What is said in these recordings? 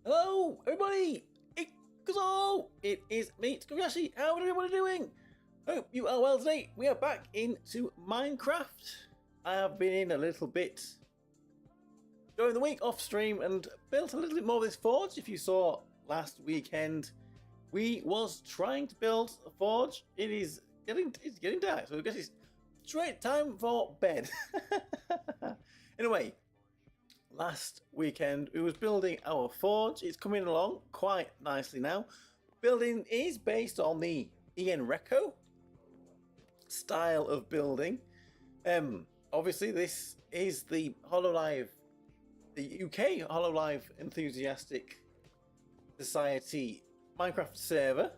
Hello, everybody! It is me, Tokkuri Yashi. How is everybody doing? Hope you are well today. We are back into Minecraft. I have been in a little bit during the week off stream and built a little bit more of this forge. If you saw last weekend, we was trying to build a forge. It's getting dark, so I guess it's straight time for bed. Anyway. Last weekend we was building our forge. It's coming along quite nicely now. Building is based on the Ian Reco style of building. Obviously this is the Hololive, the UK Hololive Enthusiastic Society Minecraft server.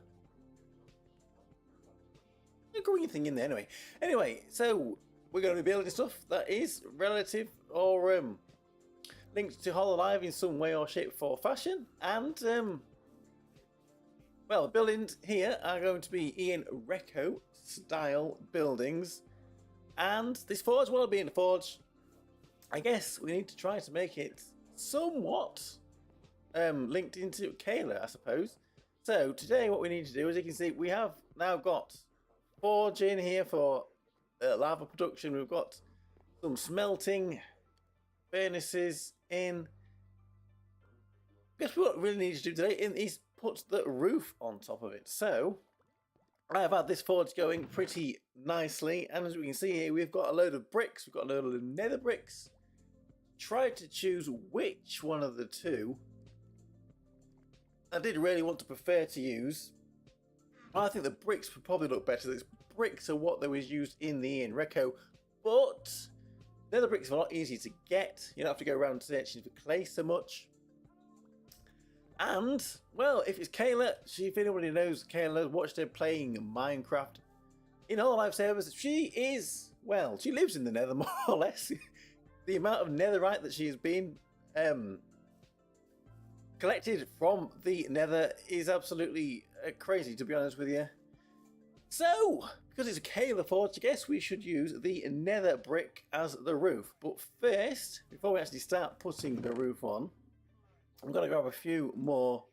A green thing in there anyway. So we're going to be building stuff that is relative or linked to Hololive in some way or shape or fashion, and well, buildings here are going to be Ian Reco style buildings, and this forge will be in the forge. I guess we need to try to make it somewhat linked into Kaela, I suppose. So today what we need to do, as you can see, we have now got forge in here for lava production. We've got some smelting furnaces in. I guess what we really need to do today is put the roof on top of it. So I have had this forge going pretty nicely, and as we can see here, we've got a load of bricks. We've got a load of nether bricks. Try to choose which one of the two I did really want to prefer to use. I think the bricks would probably look better. These bricks are what they was used in the Ian Reco, but nether bricks are a lot easier to get. You don't have to go around searching for clay so much. And, well, if it's Kaela, if anybody knows Kaela, watched her playing Minecraft in Hololive servers, she is, well, she lives in the nether more or less. The amount of netherite that she has been collected from the nether is absolutely crazy, to be honest with you. So, because it's a Kaela forge, I guess we should use the nether brick as the roof. But first, before we actually start putting the roof on, I'm going to grab a few more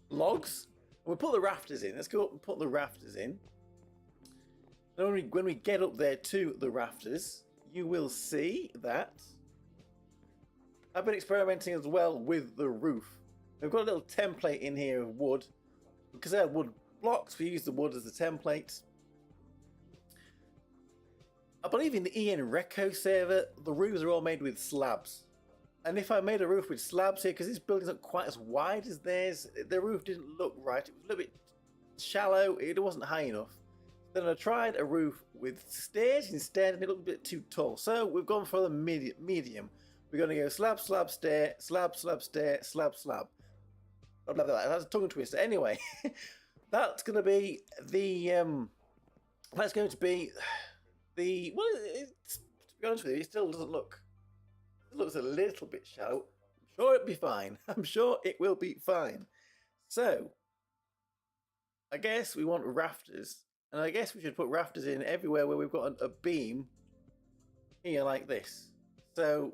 logs. We'll put the rafters in. Let's go up and put the rafters in. And when we get up there to the rafters, you will see that I've been experimenting as well with the roof. We've got a little template in here of wood. Because I had wood blocks, we use the wood as the template. I believe in the Ian Reco server, the roofs are all made with slabs. And if I made a roof with slabs here, because this building's not quite as wide as theirs, the roof didn't look right. It was a little bit shallow, it wasn't high enough. Then I tried a roof with stairs instead, and it looked a bit too tall. So we've gone for the medium. We're going to go slab, slab, stair, slab, slab, stair, slab, slab. Blah, blah, blah. That's a tongue twister. Anyway. That's going to be the, well, to be honest with you, it still doesn't look, it looks a little bit shallow. I'm sure it'll be fine. I'm sure it will be fine. So, I guess we want rafters, and I guess we should put rafters in everywhere where we've got a beam here like this. So,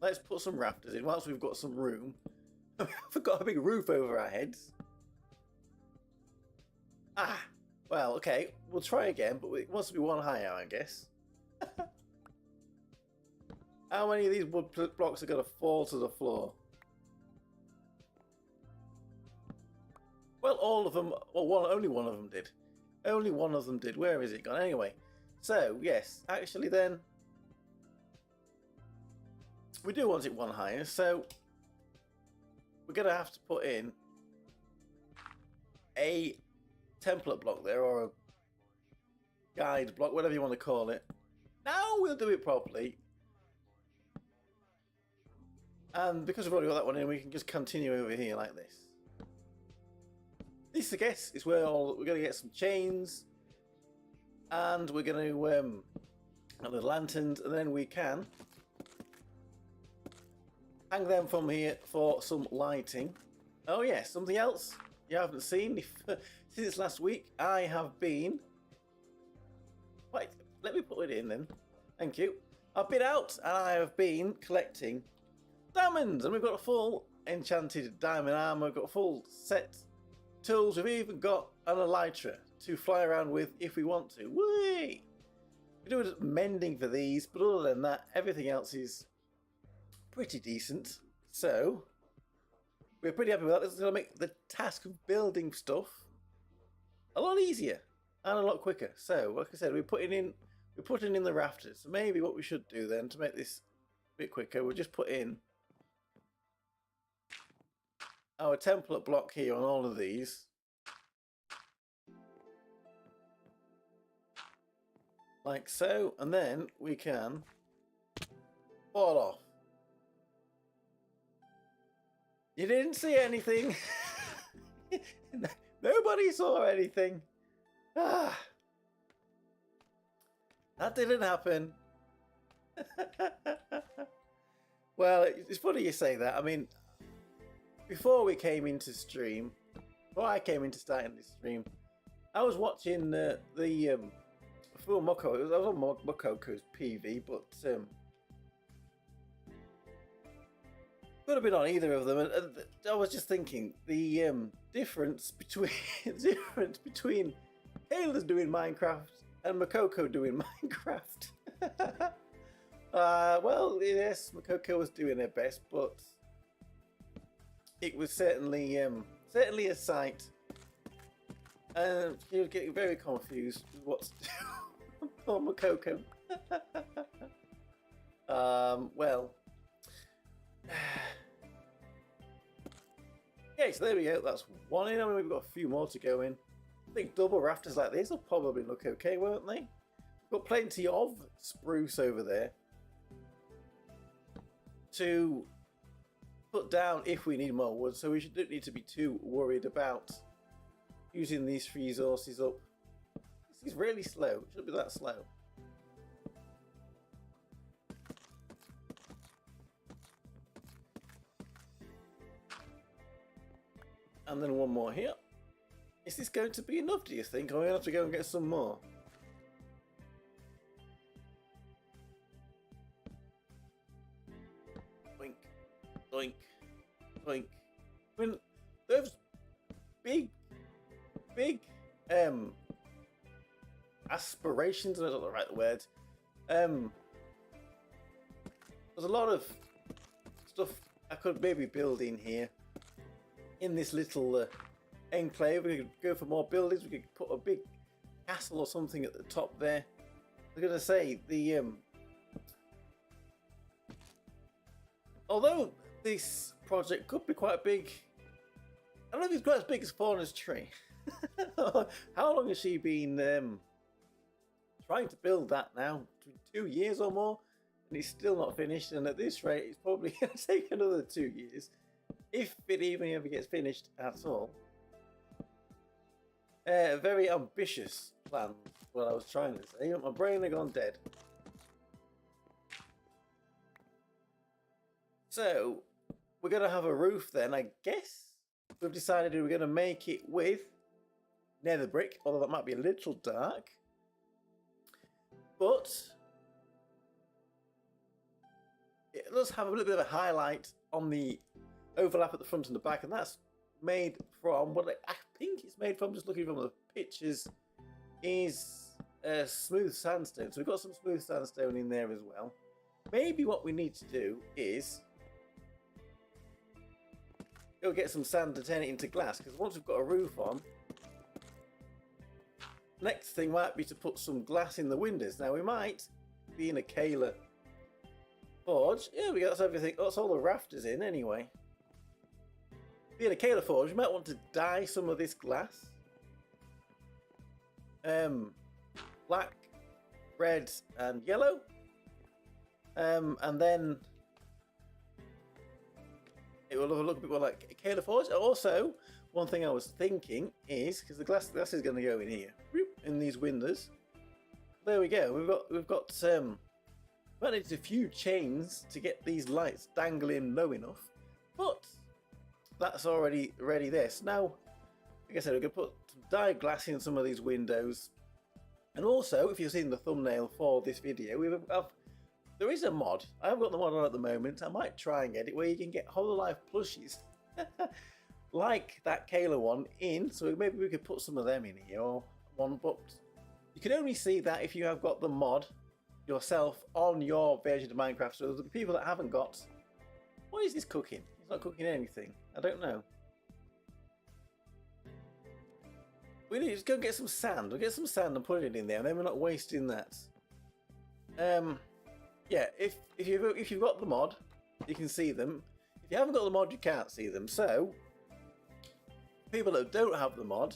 let's put some rafters in once we've got some room. We've got a big roof over our heads. Well, okay, we'll try again, but it wants to be one higher, I guess. How many of these wood blocks are going to fall to the floor? Well, all of them, well, only one of them did. Only one of them did. Where is it gone? Anyway, so, yes, actually then, we do want it one higher, so we're going to have to put in a template block there, or a guide block, whatever you want to call it. Now we'll do it properly. And because we've already got that one in, we can just continue over here like this. This, I guess, is where we're going to get some chains. And we're going to and the lanterns, and then we can hang them from here for some lighting. Oh yes, something else you haven't seen since last week. I have been... Wait, let me put it in then. Thank you. I've been out and I have been collecting diamonds, and we've got a full enchanted diamond armor. We've got a full set tools. We've even got an elytra to fly around with if we want to. Whee! We're doing mending for these, but other than that, everything else is pretty decent. So we're pretty happy with that. This is going to make the task of building stuff a lot easier and a lot quicker. So, like I said, we're putting in the rafters. So maybe what we should do then to make this a bit quicker, we'll just put in our template block here on all of these. Like so, and then we can fall off. You didn't see anything. Nobody saw anything. Ah, that didn't happen. Well, it's funny you say that. I mean, before we came into stream, before I came into starting this stream, I was watching the full Moko. I was on Mokoko's PV, but could have been on either of them. And I was just thinking the difference between Kaela's doing Minecraft and Makoko doing Minecraft. Well, yes, Makoko was doing her best, but it was certainly a sight. And she was getting very confused with what to do. Poor Makoko. Well. Okay, so there we go. That's one in. I mean, we've got a few more to go in. I think double rafters like this will probably look okay, won't they? We've got plenty of spruce over there to put down if we need more wood, so we don't need to be too worried about using these resources up. This is really slow. It shouldn't be that slow. And then one more here. Is this going to be enough, do you think? Or are we going to have to go and get some more? Boink, boink, boink. I mean, those big aspirations, I don't know the right word. There's a lot of stuff I could maybe build in here. In this little enclave, we could go for more buildings. We could put a big castle or something at the top there. I was going to say, although this project could be quite big, I don't know if it's quite as big as Fauna's tree. How long has she been trying to build that now? 2 years or more? And it's still not finished, and at this rate, it's probably going to take another 2 years. If it even ever gets finished at all. Very ambitious plan, what I was trying to say. My brain had gone dead. So, we're going to have a roof then, I guess. We've decided we're going to make it with nether brick, although that might be a little dark. But it does have a little bit of a highlight on the overlap at the front and the back, and that's made from what I think it's made from, just looking from the pictures, is smooth sandstone. So we've got some smooth sandstone in there as well. Maybe what we need to do is go get some sand and turn it into glass, because once we've got a roof on, next thing might be to put some glass in the windows. Now we might be in a Kaela forge. Yeah, we got that's everything. That's all the rafters in anyway. Being a Kaela forge, you might want to dye some of this glass. Black, red, and yellow. And then it will look a bit more like a Kaela forge. Also, one thing I was thinking is, because the glass is going to go in here, in these windows. There we go. We've got might need a few chains to get these lights dangling low enough, but that's already ready there. So now, like I said, we're going to put some dyed glass in some of these windows. And also, if you've seen the thumbnail for this video, we have there is a mod. I haven't got the mod on at the moment. I might try and get it where you can get Hololive plushies. Like that Kaela one in. So maybe we could put some of them in here or one, but you can only see that if you have got the mod yourself on your version of Minecraft. So the people that haven't got... What is this cooking? It's not cooking anything. I don't know. We need to go and get some sand. We'll get some sand and put it in there, and then we're not wasting that. Yeah, if you've got the mod, you can see them. If you haven't got the mod, you can't see them. So, people that don't have the mod,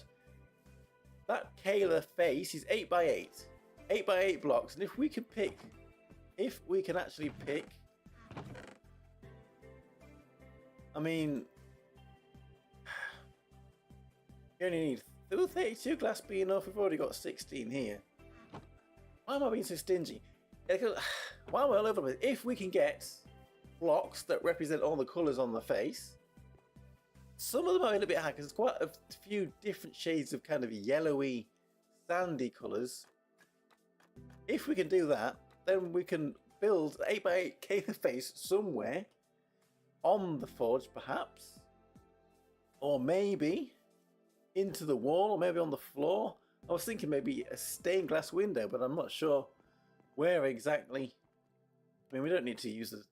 that Kaela face is 8x8. 8x8 blocks, and if we can actually pick, I mean, you only need 32 glass be enough. We've already got 16 here. Why am I being so stingy? While we're all over the place, if we can get blocks that represent all the colours on the face, some of them are a little bit hard because there's quite a few different shades of kind of yellowy, sandy colours. If we can do that, then we can build an 8x8 Kaela face somewhere on the forge, perhaps, or maybe into the wall, or maybe on the floor. I was thinking maybe a stained glass window, but I'm not sure where exactly. I mean, we don't need to use the...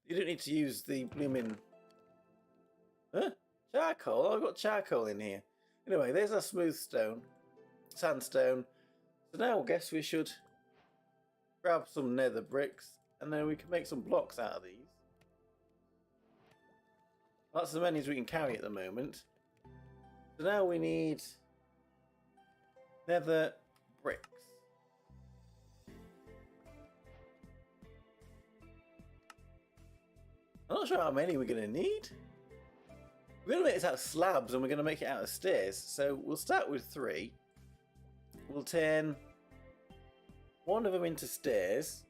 You don't need to use the blooming... Huh? Charcoal? Oh, I've got charcoal in here. Anyway, there's our smooth stone. Sandstone. So now I guess we should grab some nether bricks, and then we can make some blocks out of these. That's as many as we can carry at the moment. So now we need nether bricks. I'm not sure how many we're going to need. We're going to make this out of slabs and we're going to make it out of stairs. So we'll start with 3. We'll turn one of them into stairs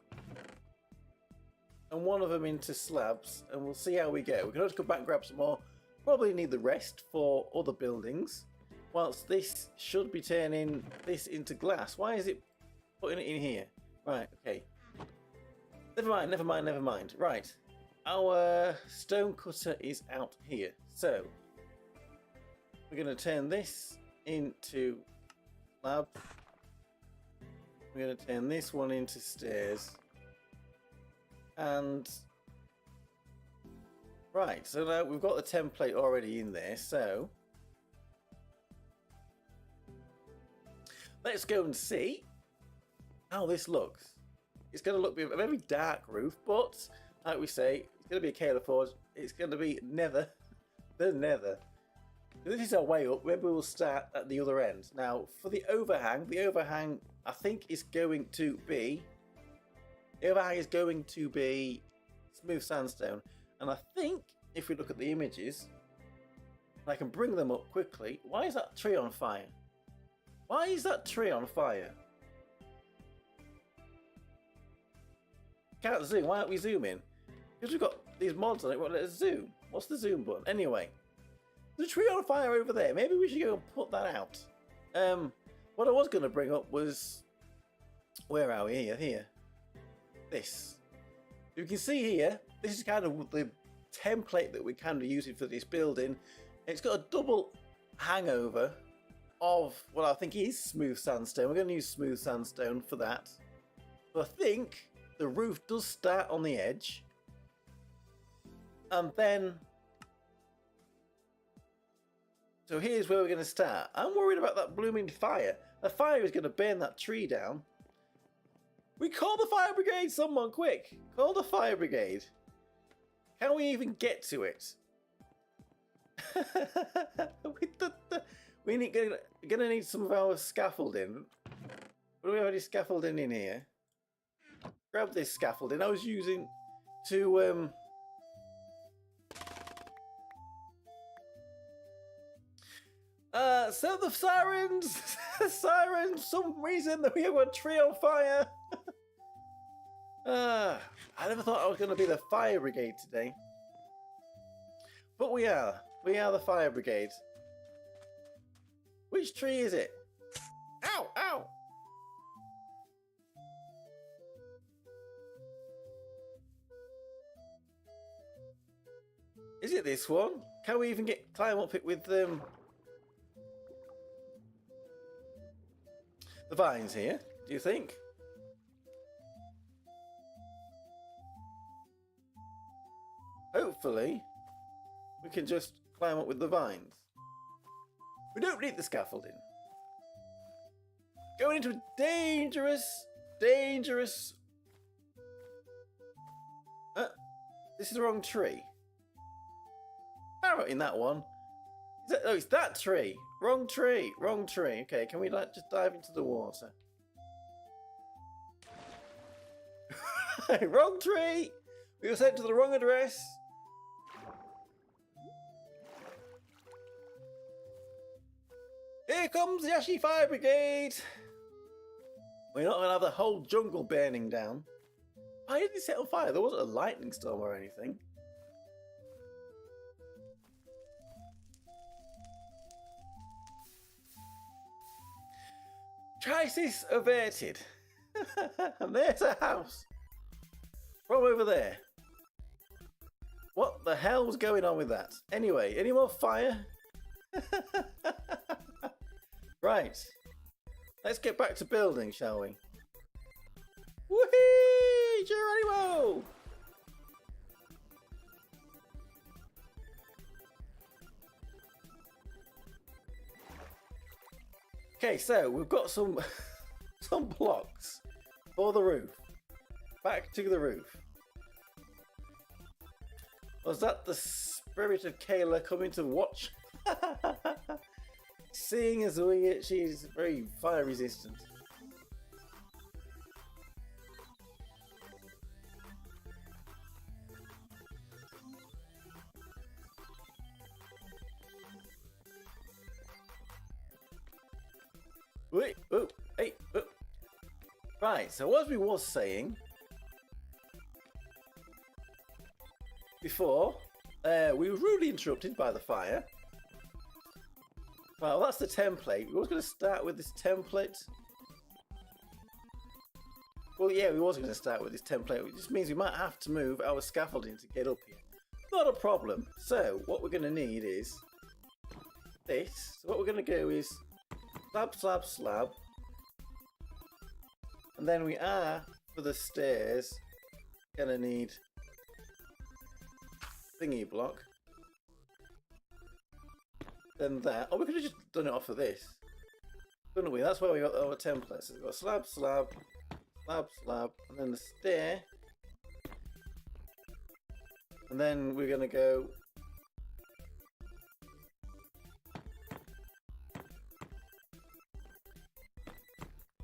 and one of them into slabs, and we'll see how we go. We can always come back and grab some more. Probably need the rest for other buildings. Whilst this should be turning this into glass. Why is it putting it in here? Right, okay. Never mind, never mind, never mind. Right. Our stone cutter is out here. So, we're going to turn this into slab. We're going to turn this one into stairs. And... Right, so now we've got the template already in there, so... Let's go and see how this looks. It's going to look a very dark roof, but, like we say, it's going to be a Kaela forge. It's going to be nether. The nether. This is our way up. Maybe we'll start at the other end. Now, for the overhang I think is going to be... The overhang is going to be smooth sandstone. And I think, if we look at the images, I can bring them up quickly. Why is that tree on fire? Why is that tree on fire? Can't zoom. Why aren't we zooming? Because we've got these mods on it. Won't let us zoom. What's the zoom button? Anyway, there's a tree on fire over there. Maybe we should go and put that out. What I was going to bring up was... Where are we? Here. This. You can see here, this is kind of the template that we're kind of using for this building. It's got a double hangover of what I think is smooth sandstone. We're going to use smooth sandstone for that. So I think the roof does start on the edge. And then... So here's where we're going to start. I'm worried about that blooming fire. The fire is going to burn that tree down. We call the fire brigade, someone, quick! Call the fire brigade. Can we even get to it? We're gonna need some of our scaffolding. What do we have any scaffolding in here? Grab this scaffolding. I was using to so the sirens, some reason that we have a tree on fire. I never thought I was going to be the fire brigade today. But we are. We are the fire brigade. Which tree is it? Ow! Ow! Is it this one? Can we even climb up it with the vines here? Do you think? Hopefully, we can just climb up with the vines. We don't need the scaffolding. Going into a dangerous. This is the wrong tree. Arrow in that one. Oh, it's that tree. Wrong tree. Okay, can we just dive into the water? Wrong tree. We were sent to the wrong address. Here comes the Yashi Fire Brigade. We're not going to have the whole jungle burning down. Why did it set on fire? There wasn't a lightning storm or anything. Crisis averted. And there's a house. From over there. What the hell's going on with that? Anyway, any more fire? Right. Let's get back to building, shall we? Woohoo! Geronimo! Okay, so we've got some blocks for the roof. Back to the roof. Was that the spirit of Kaela coming to watch? Seeing as she's very fire resistant. Wait, oh, hey, oh. Right, so as we was saying before, we were rudely interrupted by the fire. Well, that's the template. We was going to start with this template. Well, yeah, we was going to start with this template, which just means we might have to move our scaffolding to get up here. Not a problem. So, what we're going to need is this. So what we're going to do is slab. And then we are, for the stairs, going to need thingy block. Then that. Oh, we could have just done it off of this. Couldn't we? That's where we got our templates. So we've got slab, and then the stair. And then we're going to go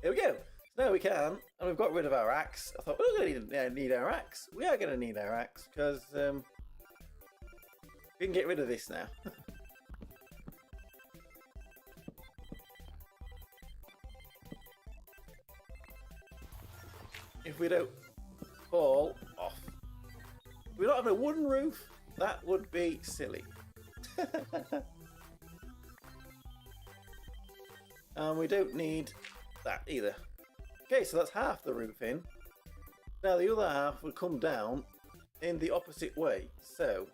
here we go. So now we can, and we've got rid of our axe. I thought we're not going to need our axe. We are going to need our axe because we can get rid of this now. If we don't fall off. If we don't have a wooden roof, that would be silly. And we don't need that either. Okay, so that's half the roof in. Now the other half will come down in the opposite way. So,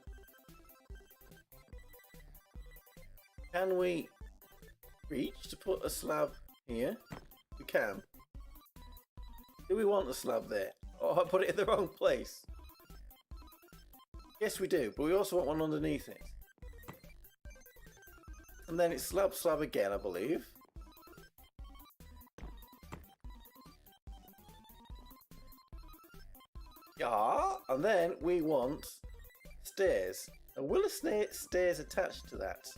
can we reach to put a slab here? We can. Do we want a slab there? Oh, I put it in the wrong place. Yes, we do, but we also want one underneath it. And then it's slab again, I believe. Yeah, and then we want stairs. And will the stairs attach to that?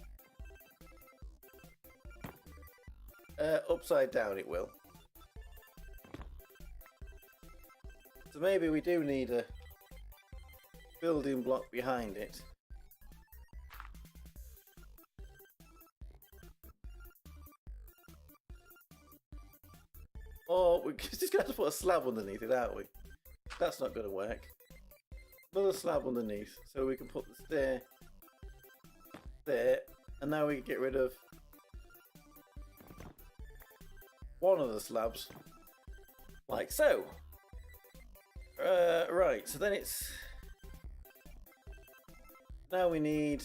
Upside down it will. So maybe we do need a building block behind it. Or we're just going to have to put a slab underneath it, aren't we? That's not going to work. Another slab underneath, so we can put the stair there, and now we can get rid of one of the slabs, like so. Right, so then it's Now we need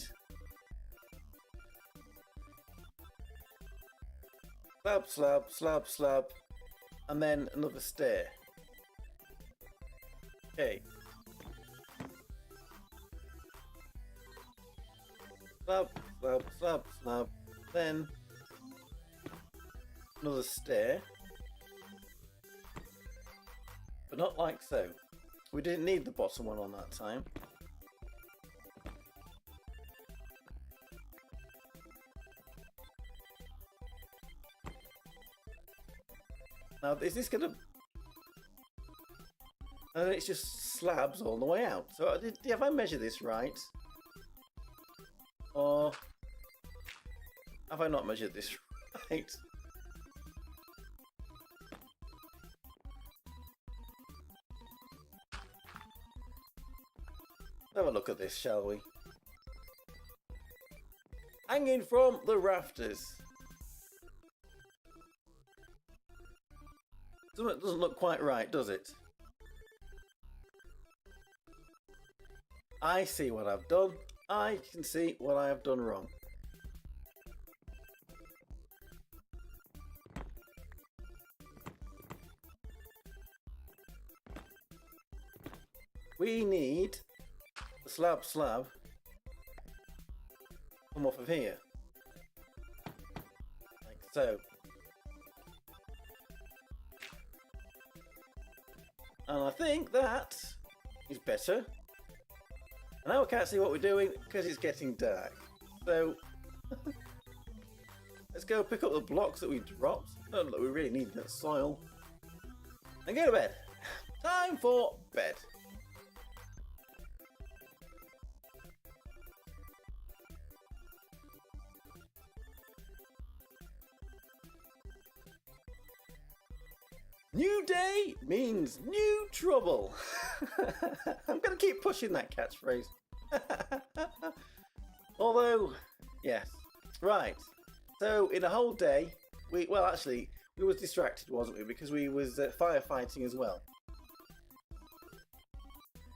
slab, slab, slab, slab, and then another stair. Okay. Slab, slab, slab, slab, then another stair. But not like so. We didn't need the bottom one on that time. Now, is this gonna... And it's just slabs all the way out. So have I measured this right? Or have I not measured this right? Have a look at this, shall we? Hanging from the rafters. Something doesn't look quite right, does it? I see what I've done. I can see what I have done wrong. We need the slab come off of here. Like so. And I think that is better. And now I can't see what we're doing because it's getting dark. So let's go pick up the blocks that we dropped. Not that we really need that soil. And go to bed. Time for bed. New day means new trouble. I'm going to keep pushing that catchphrase. Although, yes. Right. So, in a whole day, we was distracted, wasn't we? Because we was firefighting as well.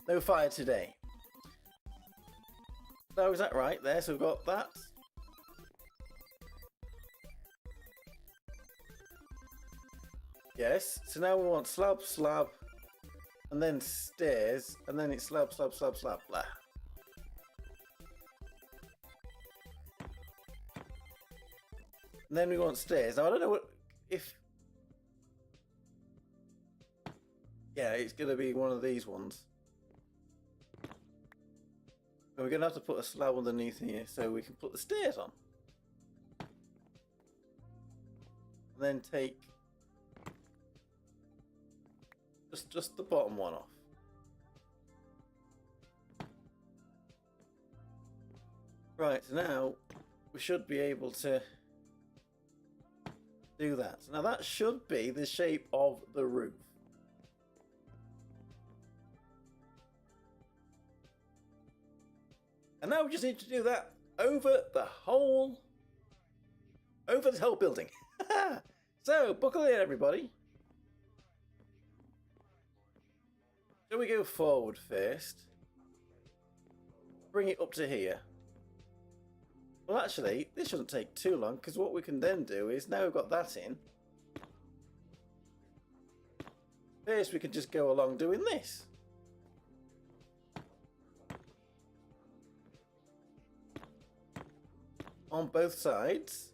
No fire today. So, is that right there? So, we've got that. Yes, so now we want slab, slab, and then stairs, and then it's slab, slab, slab, slab, blah. And then we want stairs. Now I don't know if... Yeah, it's going to be one of these ones. And we're going to have to put a slab underneath here so we can put the stairs on. And then take... Just the bottom one off. Right, so now we should be able to do that. Now that should be the shape of the roof. And now we just need to do that over this whole building. So, buckle in everybody. So we go forward first. Bring it up to here. Well, actually, this shouldn't take too long because what we can then do is now we've got that in. First, we can just go along doing this. On both sides.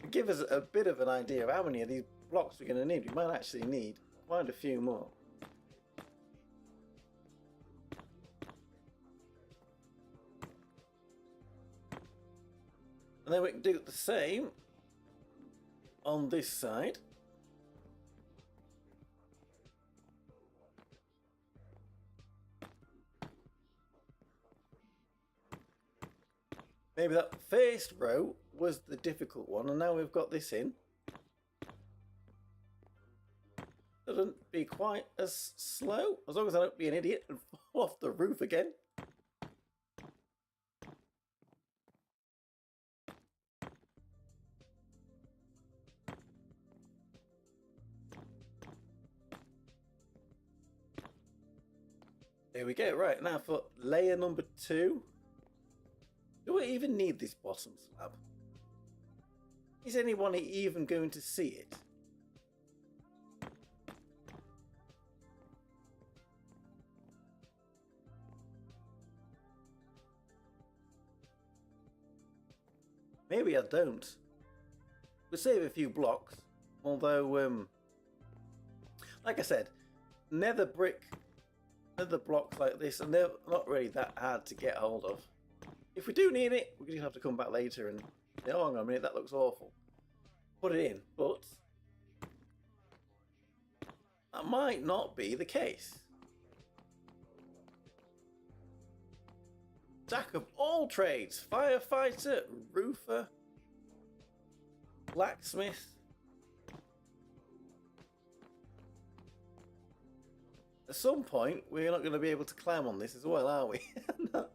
To give us a bit of an idea of how many of these blocks we're going to need. We might actually need quite a few more. And then we can do the same on this side. Maybe that first row was the difficult one, and now we've got this in. Shouldn't be quite as slow, as long as I don't be an idiot and fall off the roof again. There we go. Right, now for layer number 2. Do we even need this bottom slab? Is anyone even going to see it? Maybe I don't. We'll save a few blocks. Although, like I said, nether blocks like this are not really that hard to get hold of. If we do need it, we're going to have to come back later and say, oh, hang on a minute, that looks awful. Put it in. But that might not be the case. Jack of all trades, firefighter, roofer, blacksmith. At some point, we're not going to be able to climb on this as well, are we? No.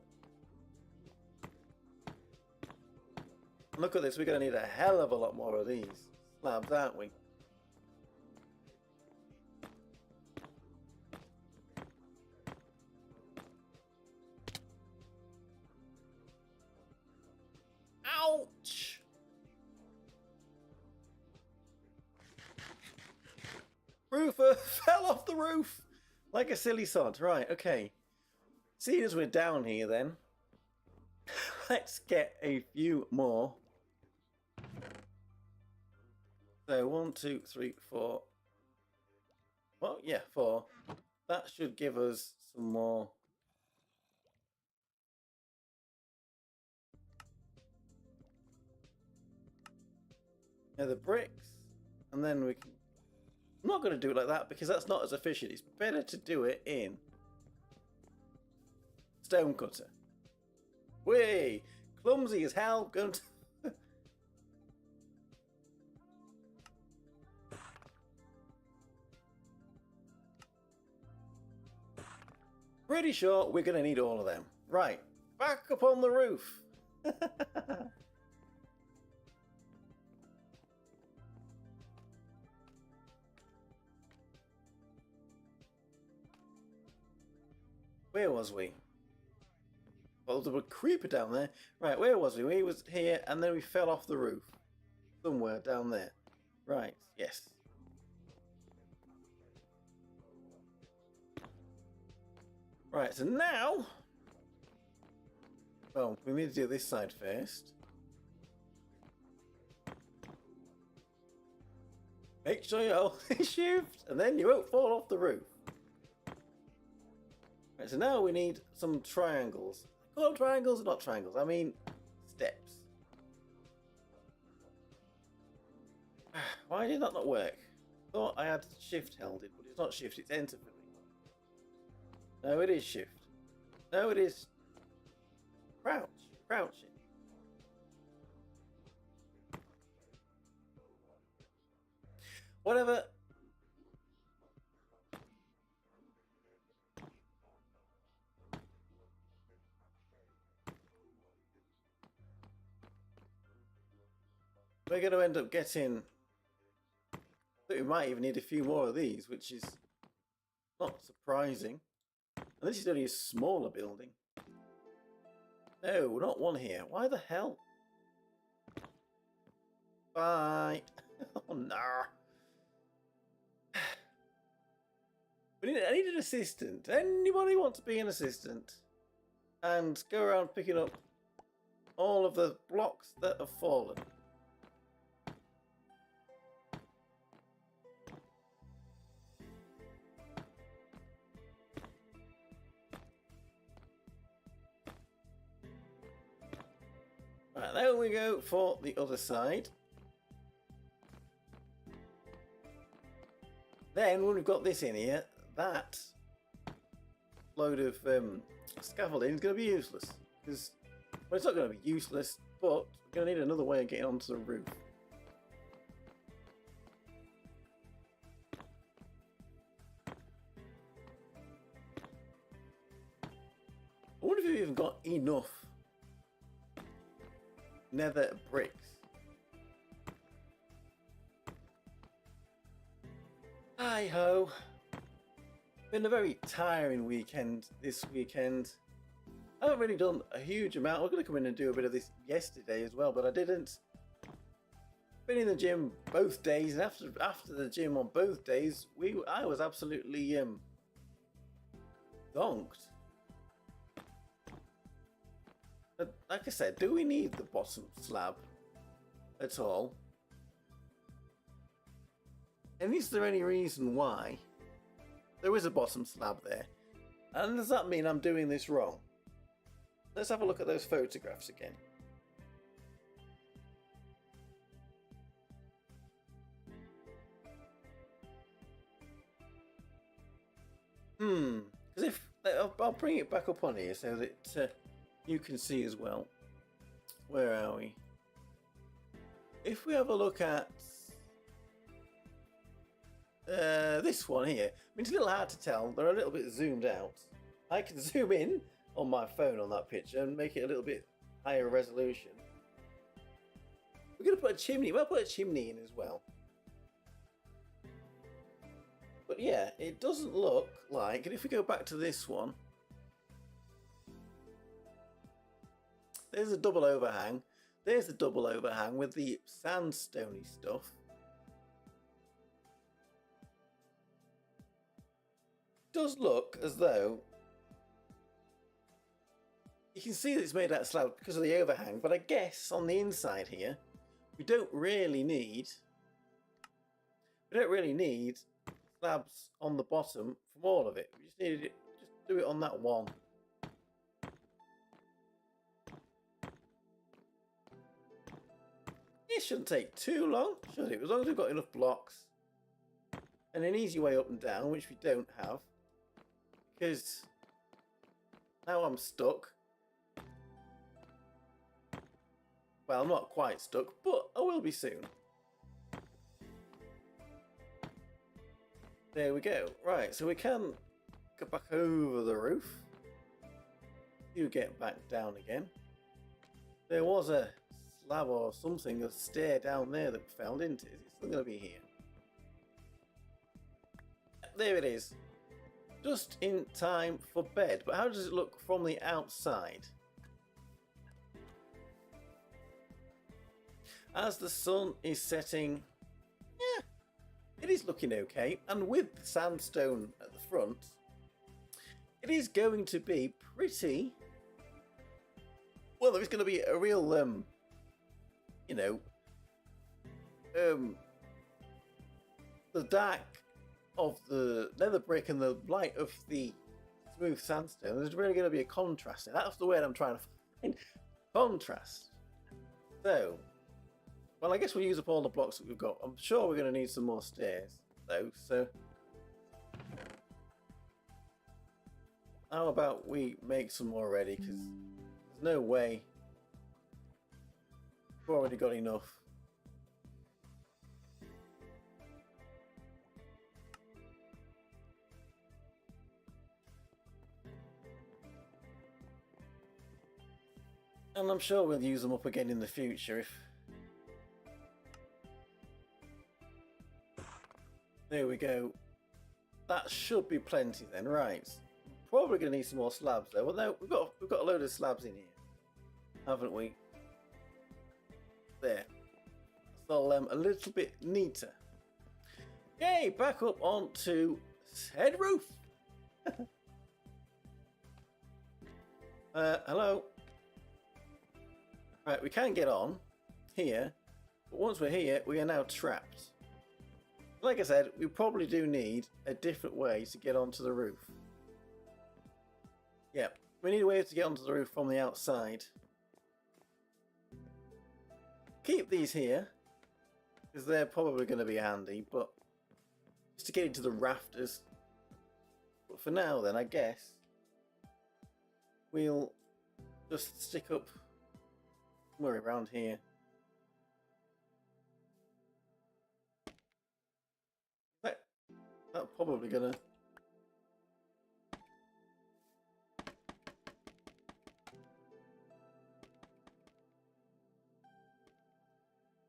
Look at this, we're going to need a hell of a lot more of these slabs, aren't we? Ouch! Roofer fell off the roof like a silly sod. Right, okay. Seeing as we're down here then, let's get a few more. So 1, 2, 3, 4. Well, yeah, 4. That should give us some more. Now the bricks, and then we can. I'm not going to do it like that because that's not as efficient. It's better to do it in stone cutter. Way clumsy as hell. Going to. Pretty sure we're going to need all of them. Right, back up on the roof. Where was we? Well, there was a creeper down there. Right, where was we? We was here, and then we fell off the roof. Somewhere down there. Right, yes. Right, so now... Well, we need to do this side first. Make sure you hold the shift, and then you won't fall off the roof. Right, so now we need some triangles. I call them triangles or not triangles? I mean, steps. Why did that not work? Thought I had shift held it, but it's not shift, it's enter for me. No, it is shift. No, it is crouch. Crouching. Whatever. We're going to end up getting... I think we might even need a few more of these, which is not surprising. And this is only a smaller building. No, not one here. Why the hell? Bye. Oh no. I need an assistant. Anybody want to be an assistant? And go around picking up all of the blocks that have fallen. Right, there we go for the other side. Then, when we've got this in here, that load of scaffolding is going to be useless. Because, well, it's not going to be useless, but we're going to need another way of getting onto the roof. I wonder if we've even got enough nether bricks. Hi ho. Been a very tiring weekend this weekend. I haven't really done a huge amount. I was going to come in and do a bit of this yesterday as well, but I didn't. Been in the gym both days, and after the gym on both days, I was absolutely donked. But like I said, do we need the bottom slab at all? And is there any reason why there is a bottom slab there? And does that mean I'm doing this wrong? Let's have a look at those photographs again. Because if I'll bring it back up on here so that you can see as well. Where are we? If we have a look at this one here, I mean, it's a little hard to tell. They're a little bit zoomed out. I can zoom in on my phone on that picture and make it a little bit higher resolution. We're going to put a chimney. We'll put a chimney in as well. But yeah, it doesn't look like, and if we go back to this one, there's a double overhang. There's the double overhang with the sandstony stuff. It does look as though you can see that it's made out of slab because of the overhang, but I guess on the inside here, we don't really need slabs on the bottom from all of it. We just needed it, just do it on that one. It shouldn't take too long, should it? As long as we've got enough blocks and an easy way up and down, which we don't have, because now I'm stuck. Well, I'm not quite stuck, but I will be soon. There we go. Right, so we can go back over the roof. You get back down again. There was a slab or something, a stair down there that we found, isn't it? Is it still going to be here? There it is. Just in time for bed. But how does it look from the outside? As the sun is setting, yeah, it is looking okay. And with the sandstone at the front, it is going to be pretty... Well, there's going to be a real, you know, the dark of the nether brick and the light of the smooth sandstone. There's really going to be a contrast. That's the word I'm trying to find. Contrast. So, well, I guess we'll use up all the blocks that we've got. I'm sure we're going to need some more stairs, though. So, how about we make some more ready? Because there's no way we've already got enough. And I'm sure we'll use them up again in the future if... There we go. That should be plenty then, right. Probably going to need some more slabs though. Well, no, we've got a load of slabs in here, haven't we? There. So a little bit neater. Yay, back up onto said roof. Hello. Right, we can get on here, but once we're here, we are now trapped. Like I said, we probably do need a different way to get onto the roof. Yeah, we need a way to get onto the roof from the outside. Keep these here, because they're probably going to be handy, but just to get into the rafters. But for now then, I guess, we'll just stick up somewhere around here. That's probably gonna...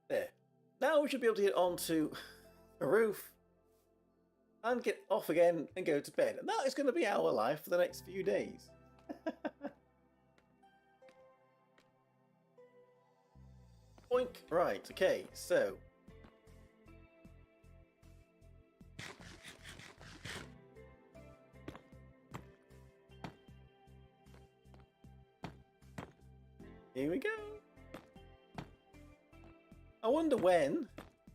There. Now we should be able to get onto a roof and get off again and go to bed. And that is going to be our life for the next few days. Boink. Right, okay, so. Here we go. I wonder when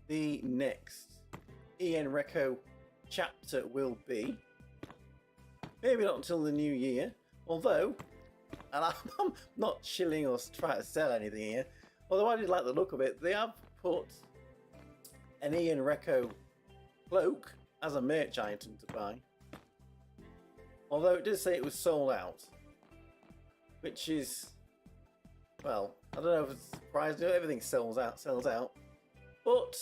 the next Ian Reco chapter will be. Maybe not until the new year. Although, and I'm not chilling or trying to sell anything here. Although I did like the look of it, they have put an Ian Reco cloak as a merch item to buy. Although it did say it was sold out, which is, well, I don't know if it's surprising. Everything sells out. But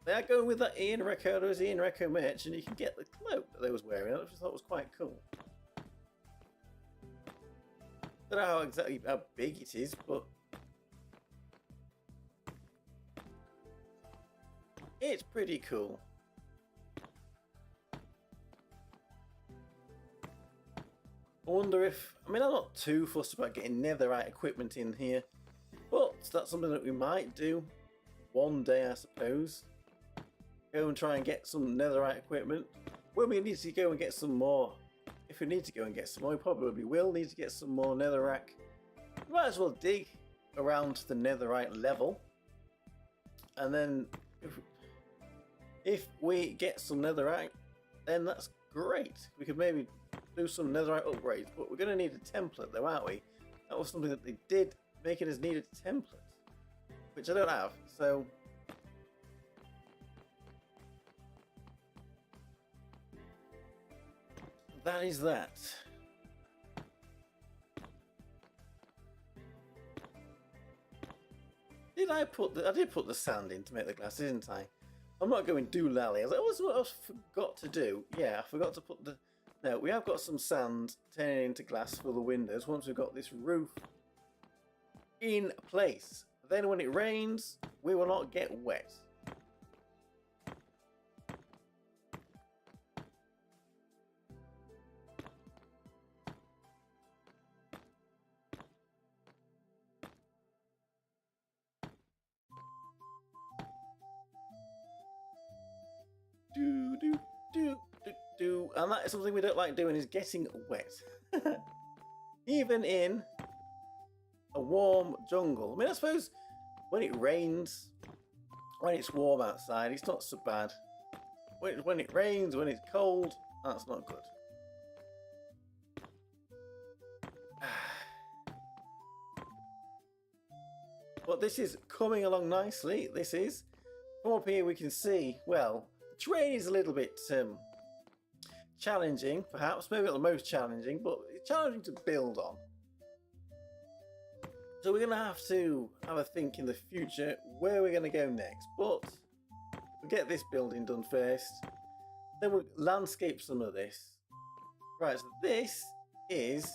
they are going with that Ian Reco. There was Ian Reco merch, and you can get the cloak that they was wearing, which I thought was quite cool. I don't know exactly how big it is, but it's pretty cool. I wonder if, I mean, I'm not too fussed about getting netherite equipment in here, but that's something that we might do one day, I suppose. Go and try and get some netherite equipment. When we need to go and get some more, if we need to go and get some more, we probably will need to get some more netherrack. We might as well dig around the netherite level, and then if we get some netherite, then that's great. We could maybe do some netherite upgrades, but we're going to need a template though, aren't we? That was something that they did, make it as needed template, which I don't have, so that is that. I did put the sand in to make the glass, didn't I? I'm not going doolally. I was like, what's what I forgot to do? Yeah, I forgot to put the... No, we have got some sand turning into glass for the windows once we've got this roof in place. Then when it rains, we will not get wet. And that is something we don't like doing, is getting wet. Even in a warm jungle. I mean, I suppose when it rains, when it's warm outside, it's not so bad. When it rains, when it's cold, that's not good. But this is coming along nicely. This is. From up here we can see, well, the terrain is a little bit challenging, perhaps. Maybe not the most challenging, but it's challenging to build on. So we're going to have a think in the future where we're going to go next. But we'll get this building done first. Then we'll landscape some of this. Right, so this is...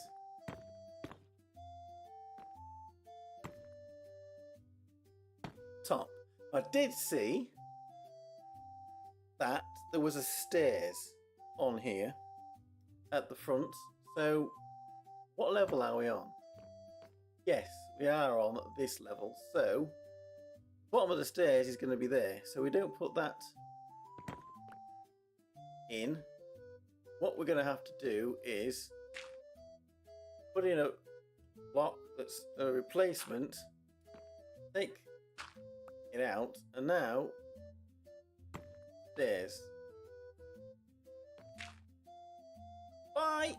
top. I did see that there was a stairs on here at the front. So what level are we on? Yes, we are on this level. So bottom of the stairs is going to be there. So we don't put that in. What we're going to have to do is put in a block that's a replacement, take it out, and now stairs. Bye.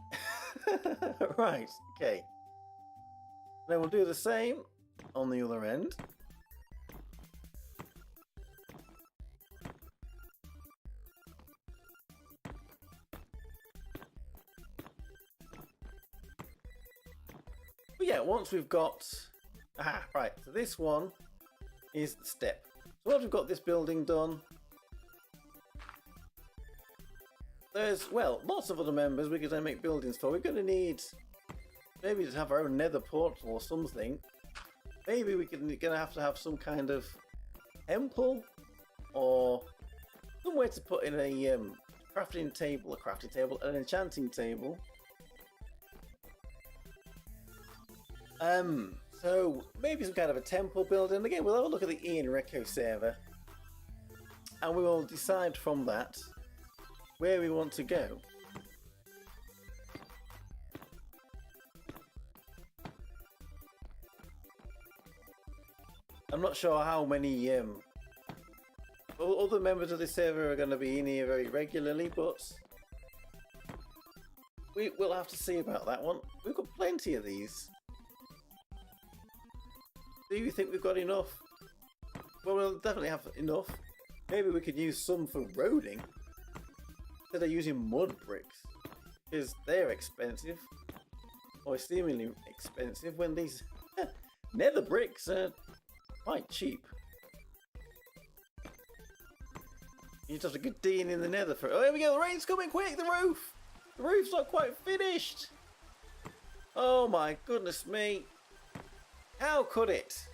Right, okay. Then we'll do the same on the other end. But yeah, once we've got... Aha, right, so this one is the step. So once we've got this building done, there's, well, lots of other members we could then make buildings for. We're going to need maybe to have our own nether portal or something. Maybe we're going to have some kind of temple or somewhere to put in a crafting table, an enchanting table. So maybe some kind of a temple building. Again, we'll have a look at the Ian Reco server, and we will decide from that where we want to go. I'm not sure how many other members of this server are going to be in here very regularly, but we'll have to see about that one. We've got plenty of these. Do you think we've got enough? Well, we'll definitely have enough. Maybe we could use some for roading instead of using mud bricks, because they're expensive, or seemingly expensive, when these nether bricks are quite cheap. You just have to get digging in the nether for it. Oh, here we go, the rain's coming quick, the roof! The roof's not quite finished! Oh my goodness me. How could it?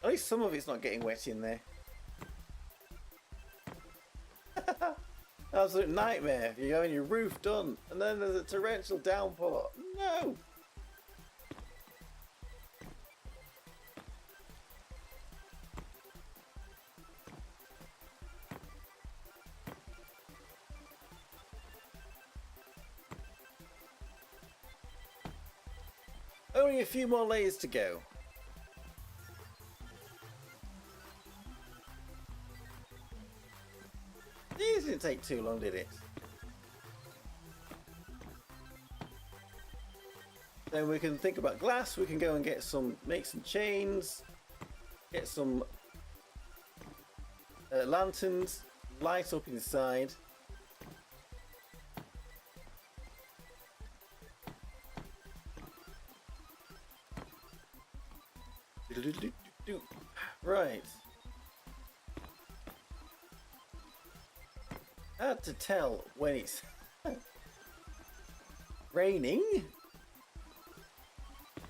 At least some of it's not getting wet in there. Absolute nightmare. You're having your roof done, and then there's a torrential downpour. No! Only a few more layers to go. This didn't take too long, did it? Then we can think about glass. We can go and get some, make some chains, get some lanterns, light up inside. Right. Hard to tell when it's raining,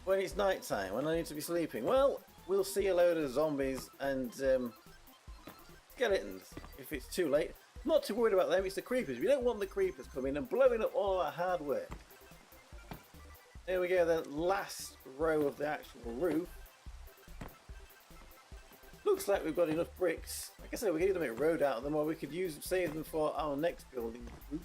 when it's night time, when I need to be sleeping. Well, we'll see a load of zombies and skeletons if it's too late. Not too worried about them, it's the creepers. We don't want the creepers coming and blowing up all our hard work. There we go, the last row of the actual roof. Looks like we've got enough bricks. Like I said, we can either make a road out of them, or we could save them for our next building roof.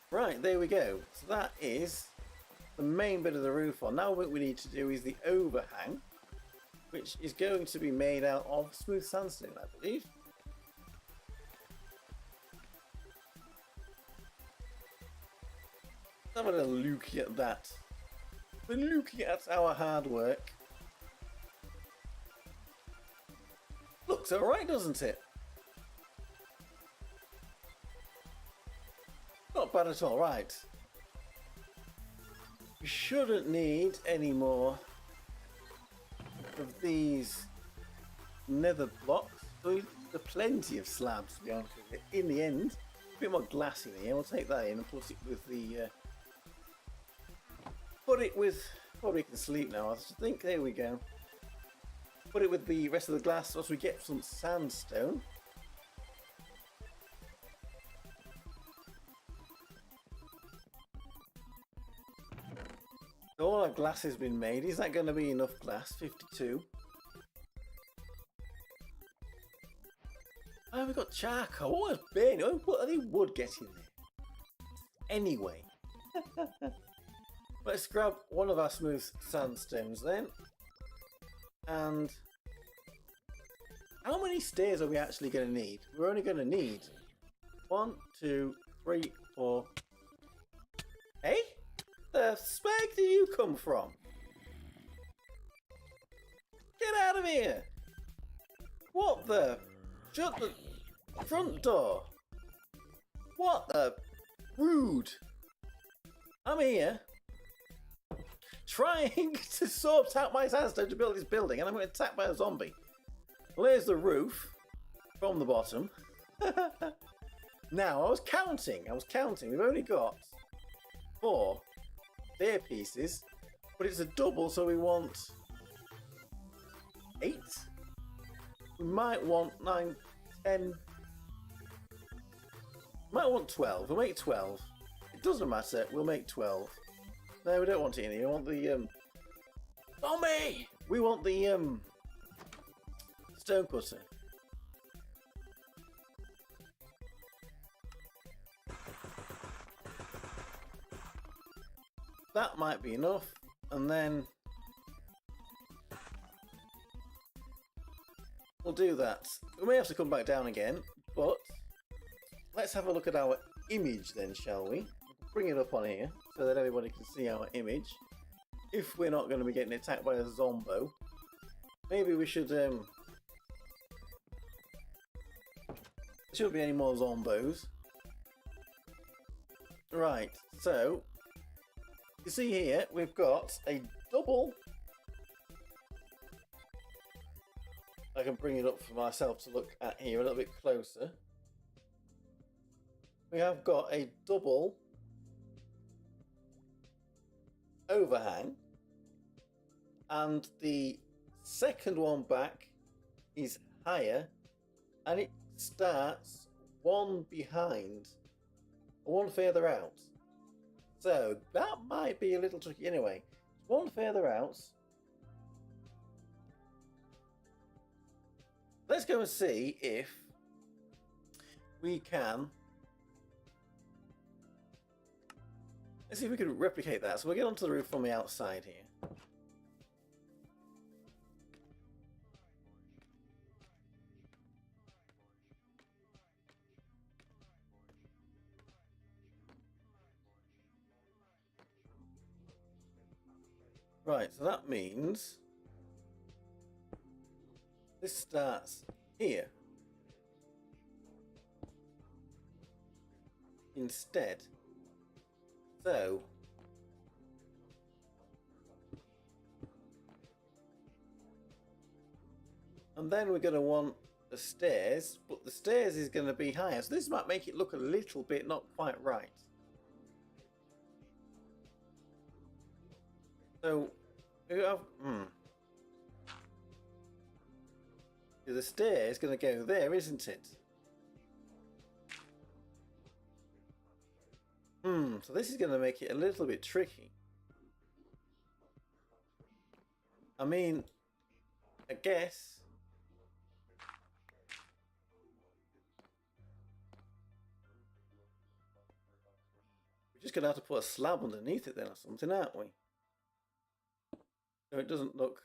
Right, there we go. So that is the main bit of the roof on. Now what we need to do is the overhang, which is going to be made out of smooth sandstone, I believe. Have a little look at that. We're looking at our hard work. Looks alright, doesn't it? Not bad at all, right. We shouldn't need any more of these nether blocks. There are plenty of slabs, to be honest with you. In the end, a bit more glass in here. We'll take that in and put it with the... probably can sleep now, I think. There we go. Put it with the rest of the glass once we get some sandstone. So all our glass has been made. Is that going to be enough glass? 52. Oh, we've got charcoal. What was burning? Oh, what are they wood getting there? Anyway. Let's grab one of our smooth sandstones then. And how many stairs are we actually going to need? We're only going to need 1, 2, 3, 4. Hey? The spec do you come from? Get out of here! What the? Shut the front door! What the? Rude! I'm here, trying to sort out my sandstone to build this building, and I'm getting attacked by a zombie. Well, there's the roof from the bottom. Now, I was counting. We've only got 4 stair pieces, but it's a double, so we want 8. We might want 9, 10. Might want 12. We'll make 12. It doesn't matter. We'll make 12. No, we don't want it in here. We want the Zombie! We want the stone cutter. That might be enough, and then we'll do that. We may have to come back down again, but let's have a look at our image then, shall we? Bring it up on here so that everybody can see our image. If we're not going to be getting attacked by a zombo, maybe we should. There shouldn't be any more zombos. Right, so you see here we've got a double. I can bring it up for myself to look at here a little bit closer. We have got a double overhang, and the second one back is higher, and it starts one behind, one further out. So that might be a little tricky. Anyway, one further out. Let's go and see if we can. Let's see if we can replicate that. So we'll get onto the roof from the outside here. Right, so that means this starts here instead. So and then we're going to want the stairs, but the stairs is going to be higher. So this might make it look a little bit not quite right. So we have the stair is going to go there, isn't it? So this is going to make it a little bit tricky. I mean, I guess we're just going to have to put a slab underneath it then or something, aren't we? So it doesn't look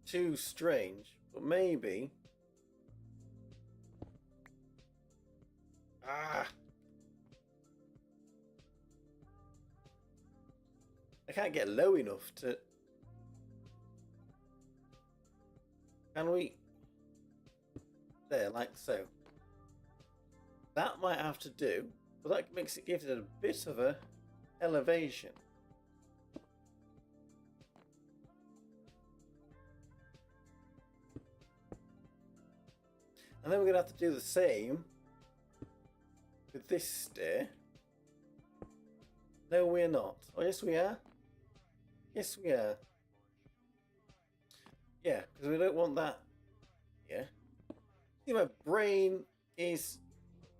too strange, but maybe. I can't get low enough to. Can we? There, like so. That might have to do, but that gives it a bit of a elevation. And then we're going to have to do the same with this stair. No, we're not. Oh, yes, we are. Yes, we are. Yeah, because we don't want that. Yeah. See, my brain is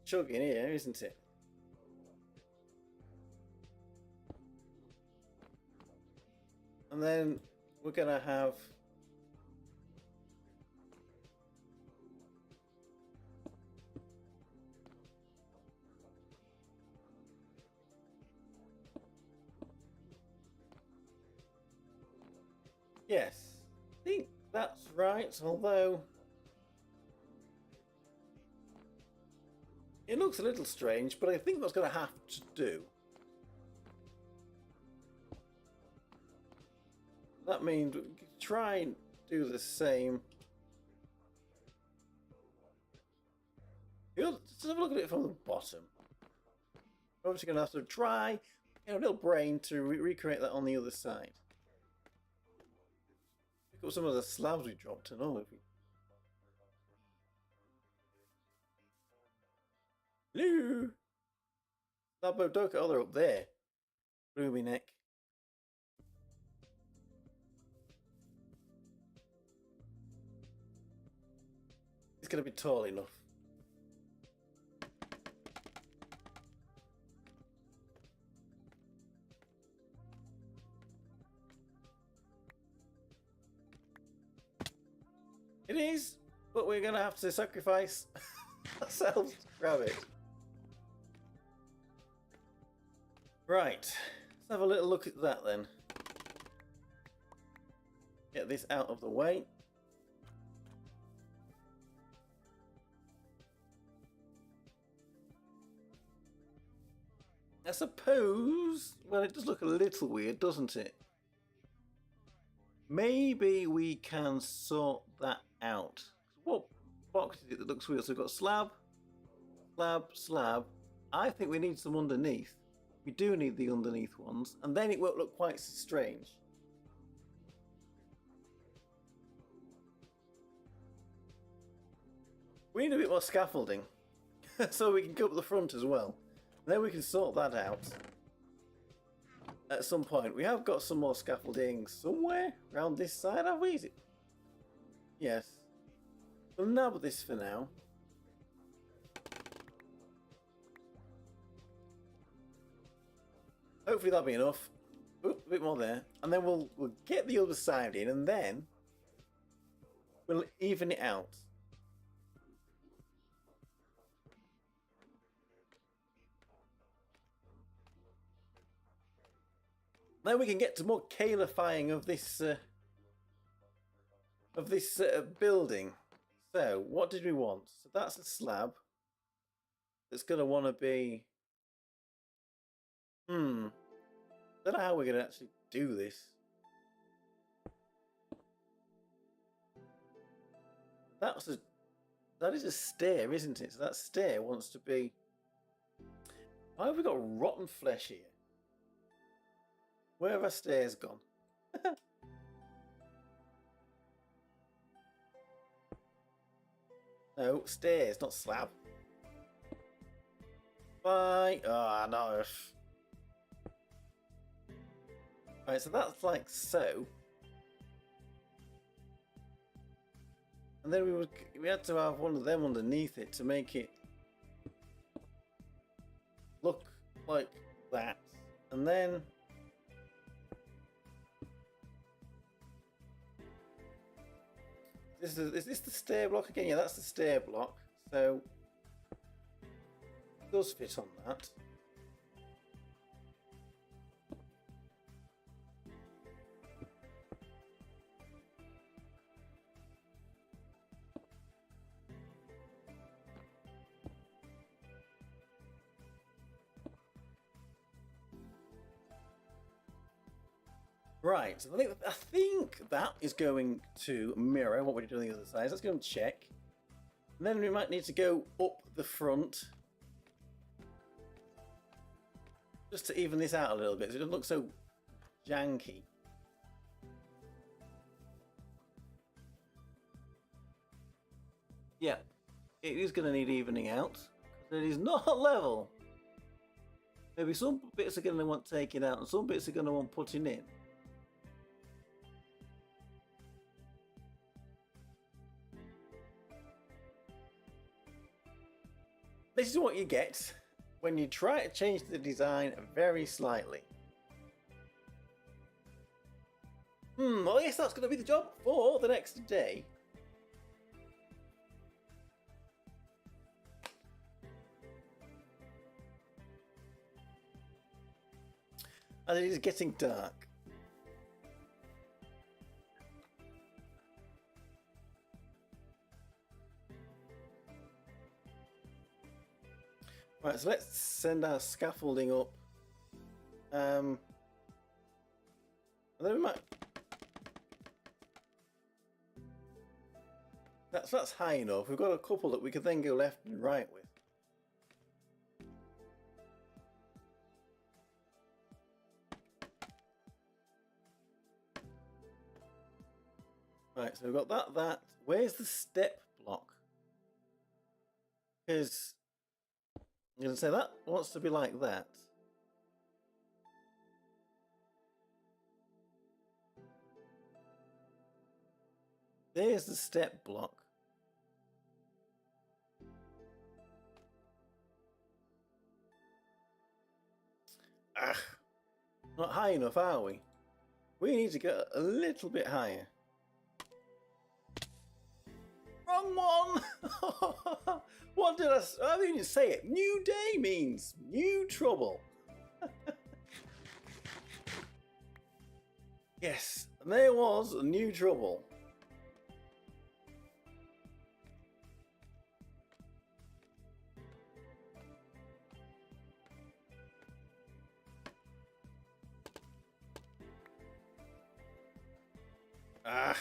chugging here, isn't it? And then we're going to have yes, I think that's right, although it looks a little strange, but I think that's going to have to do. That means we can try and do the same. Let's have a look at it from the bottom. We're obviously going to have to try a little brain to recreate that on the other side. Pick up some of the slabs we dropped and all of you. Hello! Slab Doka, oh, they're up there. Bloomy neck. it's going to be tall enough. It is, but we're going to have to sacrifice ourselves to grab it. Right, let's have a little look at that then. Get this out of the way. I suppose, well, it does look a little weird, doesn't it? Maybe we can sort that out. What box is it that looks weird? So we've got slab, slab, slab. I think we need some underneath. We do need the underneath ones, and then it won't look quite so strange. We need a bit more scaffolding, so we can go up the front as well. Then we can sort that out at some point. We have got some more scaffolding somewhere around this side, have we? Is it? Yes. We'll nab this for now. Hopefully that'll be enough. Oop, a bit more there. And then we'll get the other side in, and then we'll even it out. Then we can get to more Kaela-fying of this building. So, what did we want? So that's a slab. It's going to want to be... don't know how we're going to actually do this. That is a stair, isn't it? So that stair wants to be... Why have we got rotten flesh here? Where have our stairs gone? No, stairs, not slab. Bye. Ah, no. Right, so that's like so. And then we had to have one of them underneath it to make it look like that. And then is this the stair block again? Yeah, that's the stair block. So it does fit on that. Right, so I think that is going to mirror what we're doing on the other side. Let's go and check. And then we might need to go up the front. Just to even this out a little bit so it doesn't look so janky. Yeah, it is going to need evening out. It is not level. Maybe some bits are going to want taken out and some bits are going to want putting in. This is what you get when you try to change the design very slightly. Well, I guess that's going to be the job for the next day. And it is getting dark. Right, so let's send our scaffolding up. And then we might... That's high enough. We've got a couple that we could then go left and right with. Right, so we've got that. Where's the step block? Because I'm going to say that wants to be like that. There's the step block. Not high enough, are we? We need to get a little bit higher. Wrong one! What did I didn't say it. New day means new trouble. Yes, and there was a new trouble. Ah.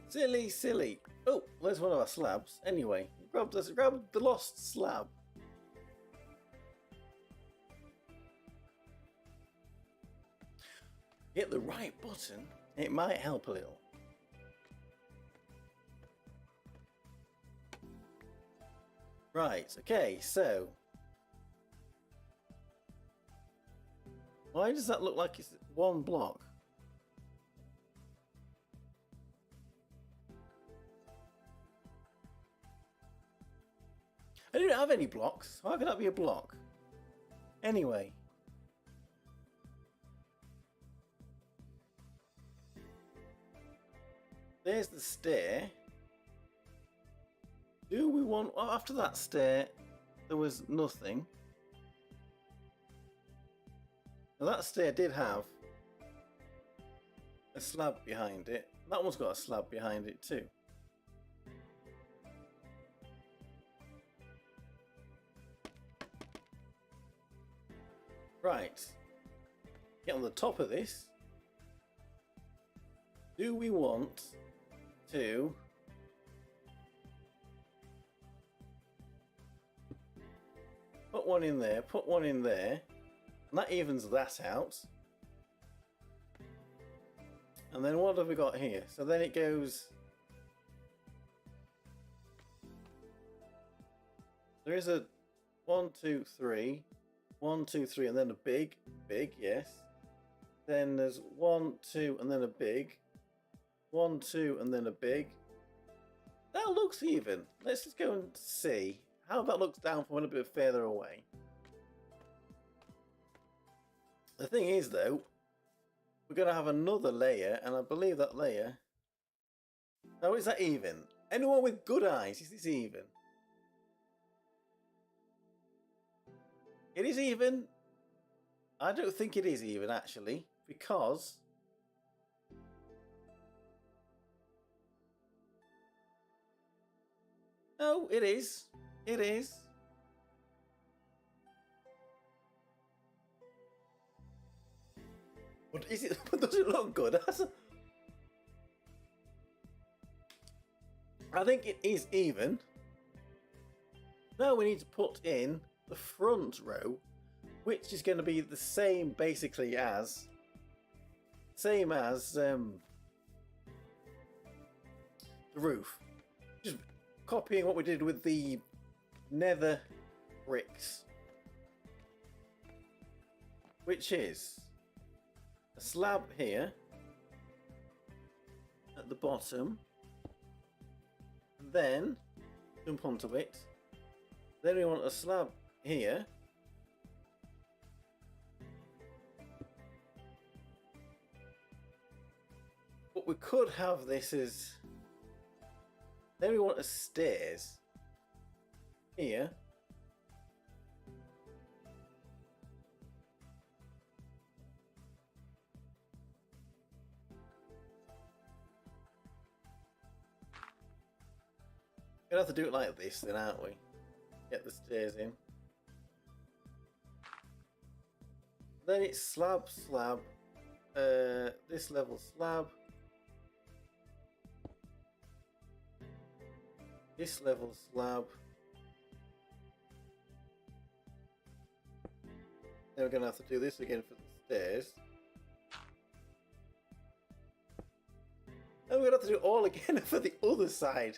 Silly, silly. Oh, there's one of our slabs. Anyway, grab the lost slab. Hit the right button. It might help a little. Right, okay, so why does that look like it's one block? I didn't have any blocks. How could that be a block? Anyway. There's the stair. Do we want... Well, after that stair, there was nothing. Now that stair did have a slab behind it. That one's got a slab behind it too. Right. Get on the top of this. Do we want to put one in there, put one in there, and that evens that out. And then what have we got here? So then it goes... There is a 1, 2, 3, 1, 2, 3, and then a big, yes. Then there's 1, 2, and then a big. 1, 2, and then a big. That looks even. Let's just go and see how that looks down from a little bit further away. The thing is, though, we're going to have another layer, and I believe that layer... Oh, is that even? Anyone with good eyes, is this even? It is even. I don't think it is even, actually, because... No, it is. It is. But is it? Does it look good? I think it is even. Now we need to put in the front row, which is going to be the same basically as the roof. Just copying what we did with the nether bricks, which is a slab here at the bottom, and then jump onto it. Then we want a slab here, but we could have this as... Then we want a stairs here. We're gonna have to do it like this then, aren't we? Get the stairs in. Then it's slab, this level slab. This level slab. Then we're going to have to do this again for the stairs. And we're going to have to do it all again for the other side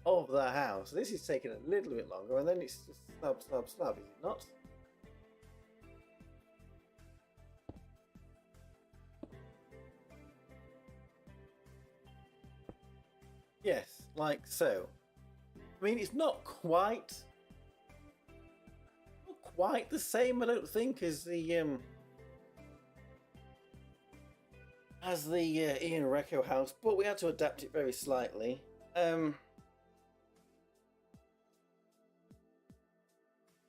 of the house. This is taking a little bit longer, and then it's just slab, is it not? Yes, like so. I mean, it's not quite quite the same, I don't think, as the Ian Recco house, but we had to adapt it very slightly.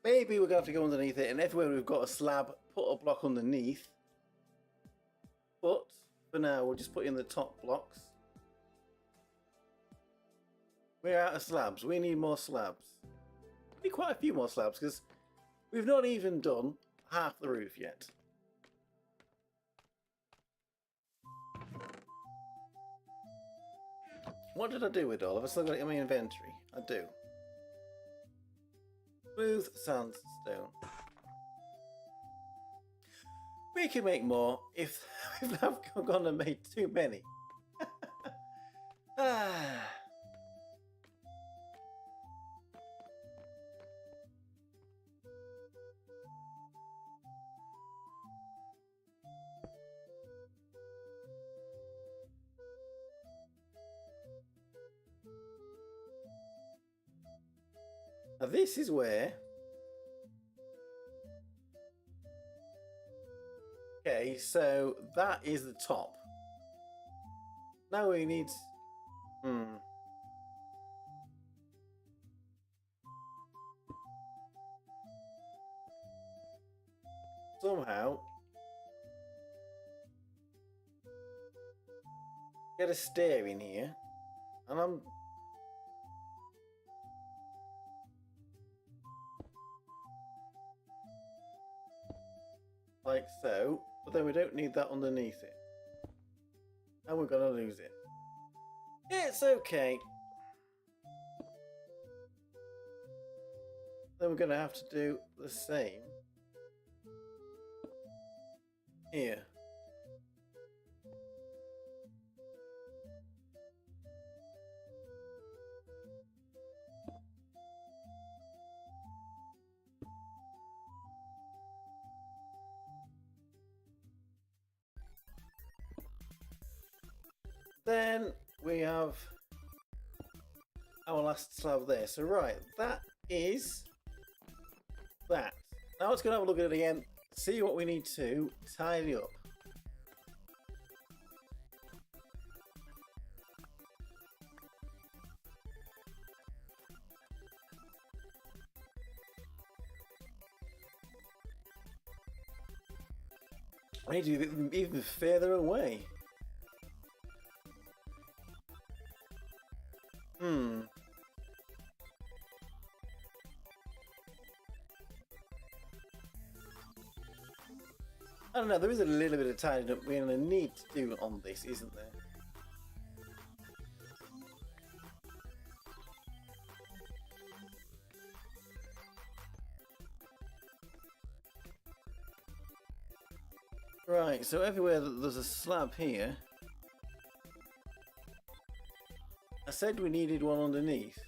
Maybe we're going to have to go underneath it, and everywhere we've got a slab, put a block underneath. But for now, we'll just put in the top blocks. We're out of slabs. We need more slabs. We need quite a few more slabs, because we've not even done half the roof yet. What did I do with all? Have I still got it in my inventory? I do. Smooth sandstone. We can make more if we've not gone and made too many. Now this is where... Okay, so that is the top. Now we need... Somehow... get a stair in here. And I'm... like so, but then we don't need that underneath it. And we're gonna lose it. It's okay. Then we're gonna have to do the same here. Then we have our last slab there. So right, that is that. Now let's go and have a look at it again, see what we need to tidy up. I need to be even further away. I don't know, there is a little bit of tidying up we're going to need to do on this, isn't there? Right, so everywhere that there's a slab here, I said we needed one underneath.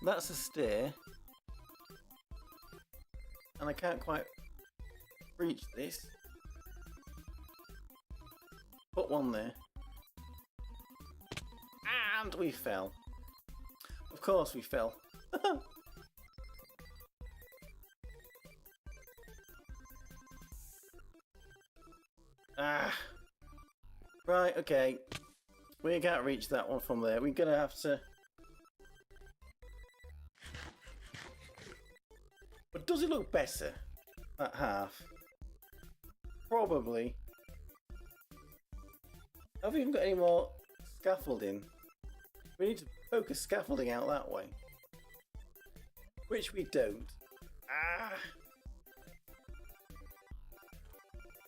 That's a stair. And I can't quite reach this. Put one there. And we fell. Of course we fell. Right, okay. We can't reach that one from there. We're gonna have to... But does it look better at half? Probably. Have we even got any more scaffolding? We need to focus scaffolding out that way. Which we don't.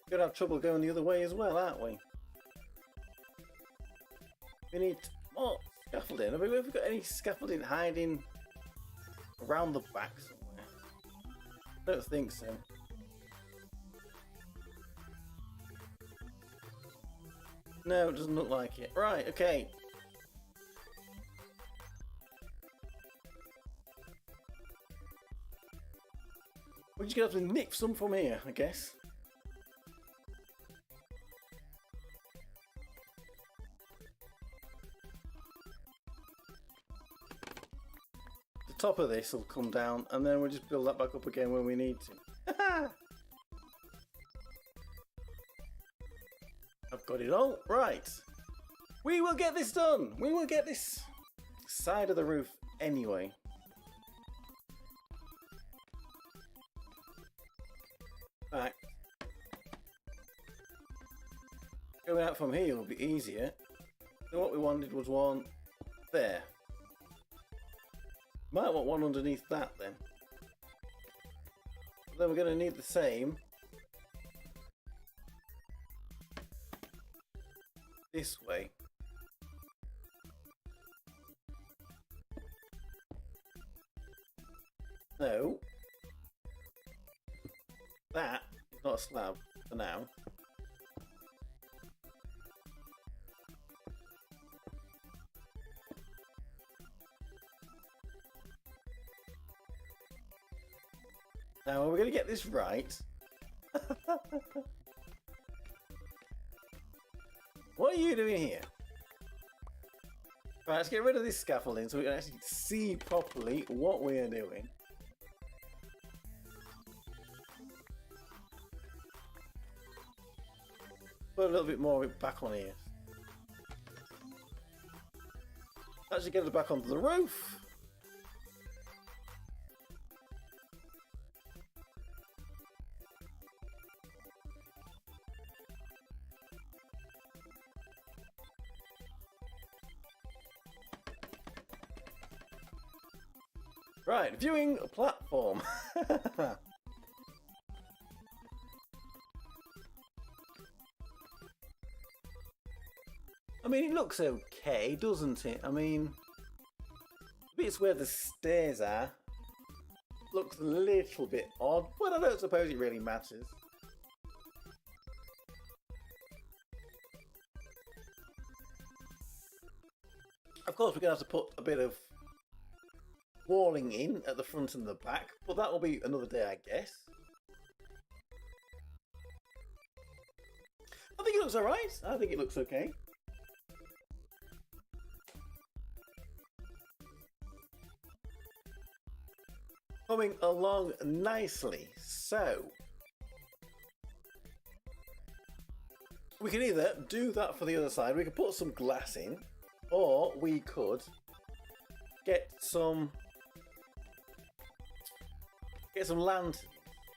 Gonna have trouble going the other way as well, aren't we? We need more scaffolding. Have we got any scaffolding hiding around the back somewhere? I don't think so. No, it doesn't look like it. Right, okay. We're just gonna have to nip some from here, I guess. top of this will come down, and then we'll just build that back up again when we need to. I've got it all. Right. We will get this done. We will get this side of the roof anyway. Right. Going out from here will be easier. So what we wanted was one there. Might want one underneath that then. Then we're going to need the same this way. No. That is not a slab for now. Now we're going to get this right. What are you doing here? Right, let's get rid of this scaffolding so we can actually see properly what we are doing. Put a little bit more of it back on here. Actually get it back onto the roof. Right, viewing platform. I mean, it looks okay, doesn't it? I mean, the bits where the stairs are looks a little bit odd, but I don't suppose it really matters. Of course, we're going to have to put a bit of walling in at the front and the back, but that will be another day, I guess. I think it looks alright. I think it looks okay. Coming along nicely. So we can either do that for the other side, we could put some glass in, or we could get some lanterns.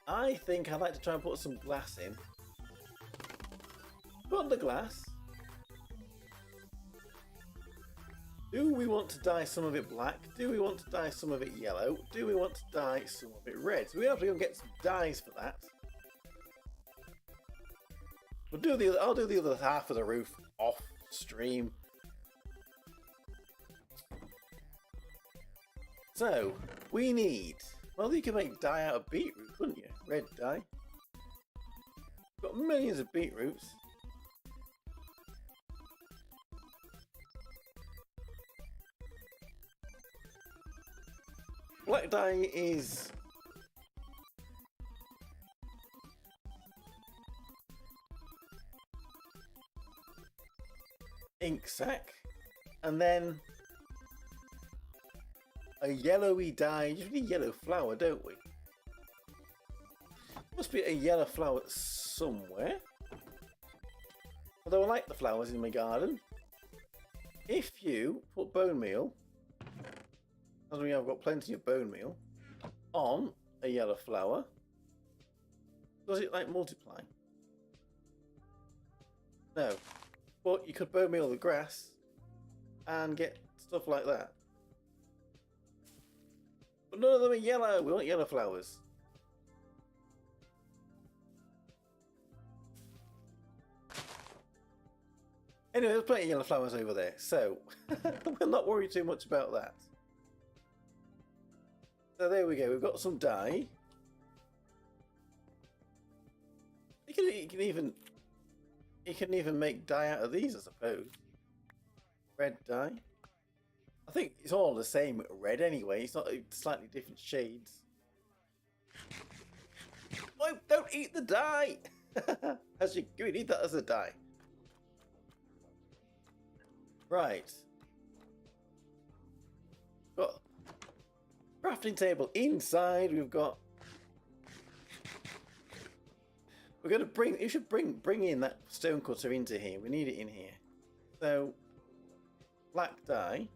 I think I'd like to try and put some glass in. Put the glass. Do we want to dye some of it black? Do we want to dye some of it yellow? Do we want to dye some of it red? So we have to go and get some dyes for that. I'll do the other half of the roof off stream. So we need. Well, you can make dye out of beetroot, couldn't you? Red dye. Got millions of beetroots. Black dye is ink sac, and then a yellowy dye. You need yellow flower, don't we? Must be a yellow flower somewhere. Although I like the flowers in my garden. If you put bone meal, as we have got plenty of bone meal, on a yellow flower, does it like multiply? No. But you could bone meal the grass and get stuff like that. But none of them are yellow. We want yellow flowers. Anyway, there's plenty of yellow flowers over there, so we'll not worry too much about that. So there we go. We've got some dye. You can even make dye out of these, I suppose. Red dye. I think it's all the same red anyway. It's not slightly different shades. Oh, don't eat the dye! As you need that as a dye. Right. Got Crafting table inside. We've got. We're gonna bring. You should bring in that stone cutter into here. We need it in here. So, black dye.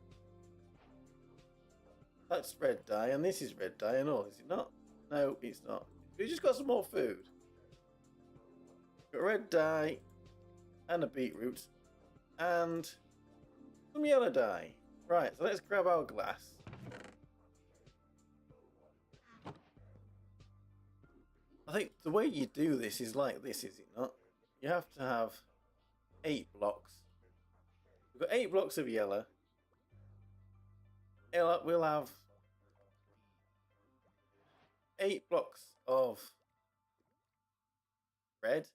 That's red dye, and this is red dye, and all. Is it not? No, it's not. We just got some more food. Got red dye, and a beetroot, and some yellow dye. Right. So let's grab our glass. I think the way you do this is like this, is it not? You have to have 8 blocks. We've got 8 blocks of yellow. We'll have 8 blocks of red.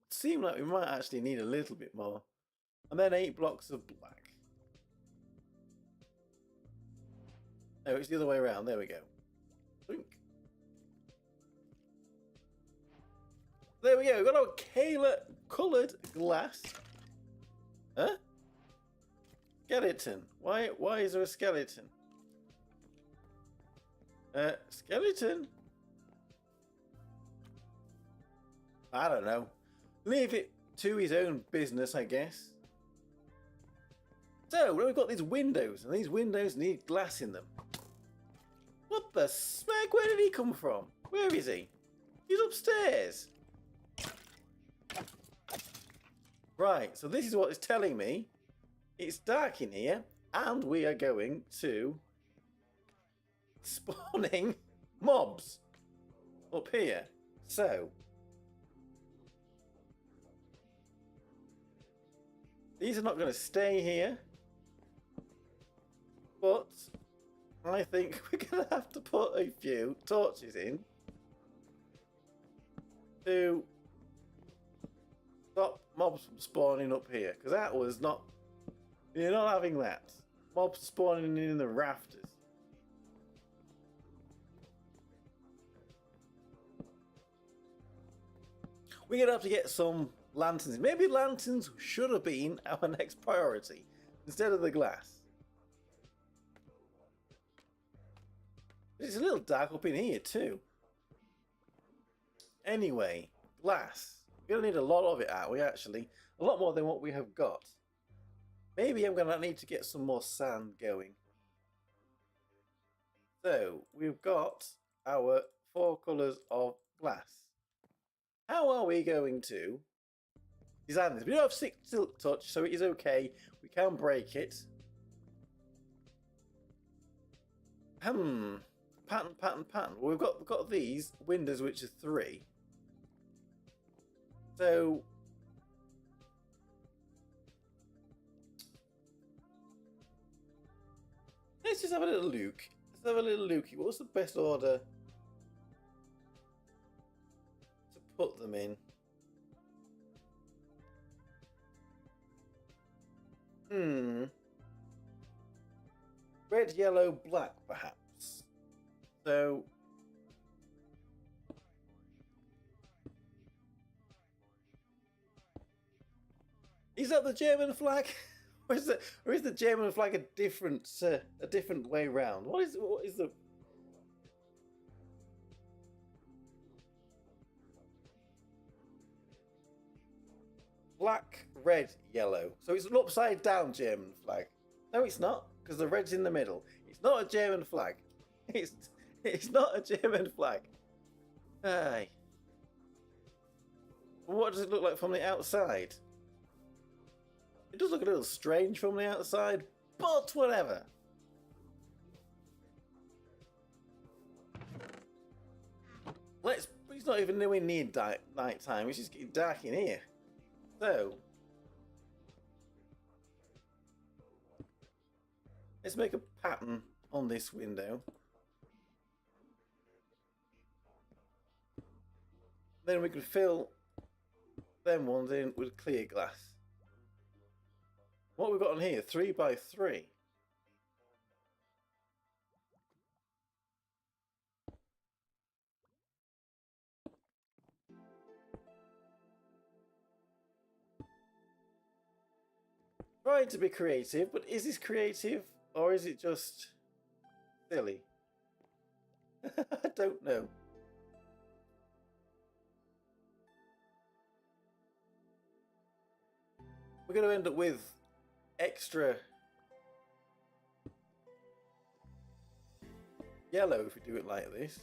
Seems like we might actually need a little bit more. And then 8 blocks of black. No, it's the other way around. There we go. Blink. There we go. We've got our Kaela coloured glass. Huh? Skeleton. Why is there a skeleton? Skeleton? I don't know. Leave it to his own business, I guess. So, we've got these windows, and these windows need glass in them. What the smack? Where did he come from? Where is he? He's upstairs. Right, so this is what it's telling me. It's dark in here, and we are going to spawning mobs up here. So these are not going to stay here, but I think we're going to have to put a few torches in to stop mobs from spawning up here, because that was not. You're not having that. Mobs spawning in the rafters. We're going to have to get some lanterns. Maybe lanterns should have been our next priority instead of the glass. It's a little dark up in here too. Anyway, glass. We're going to need a lot of it, aren't we, actually? A lot more than what we have got. Maybe I'm going to need to get some more sand going. So, we've got our 4 colours of glass. How are we going to design this? We don't have silk touch, so it is okay. We can break it. Pattern. Well, we've got these windows, which are 3. So let's just have a little look. Let's have a little looky. What's the best order to put them in? Red, yellow, black, perhaps. So is that the German flag? Or is the German flag a different way round? What is the black, red, yellow? So it's an upside down German flag. No, it's not, because the red's in the middle. It's not a German flag. It's not a German flag. Aye. What does it look like from the outside? It does look a little strange from the outside, but whatever. It's not even nowhere near night time. It's just getting dark in here. So let's make a pattern on this window. Then we can fill them ones in with clear glass. What we've got on here, 3 by 3. Trying to be creative, but is this creative or is it just silly? I don't know. We're going to end up with extra yellow if we do it like this.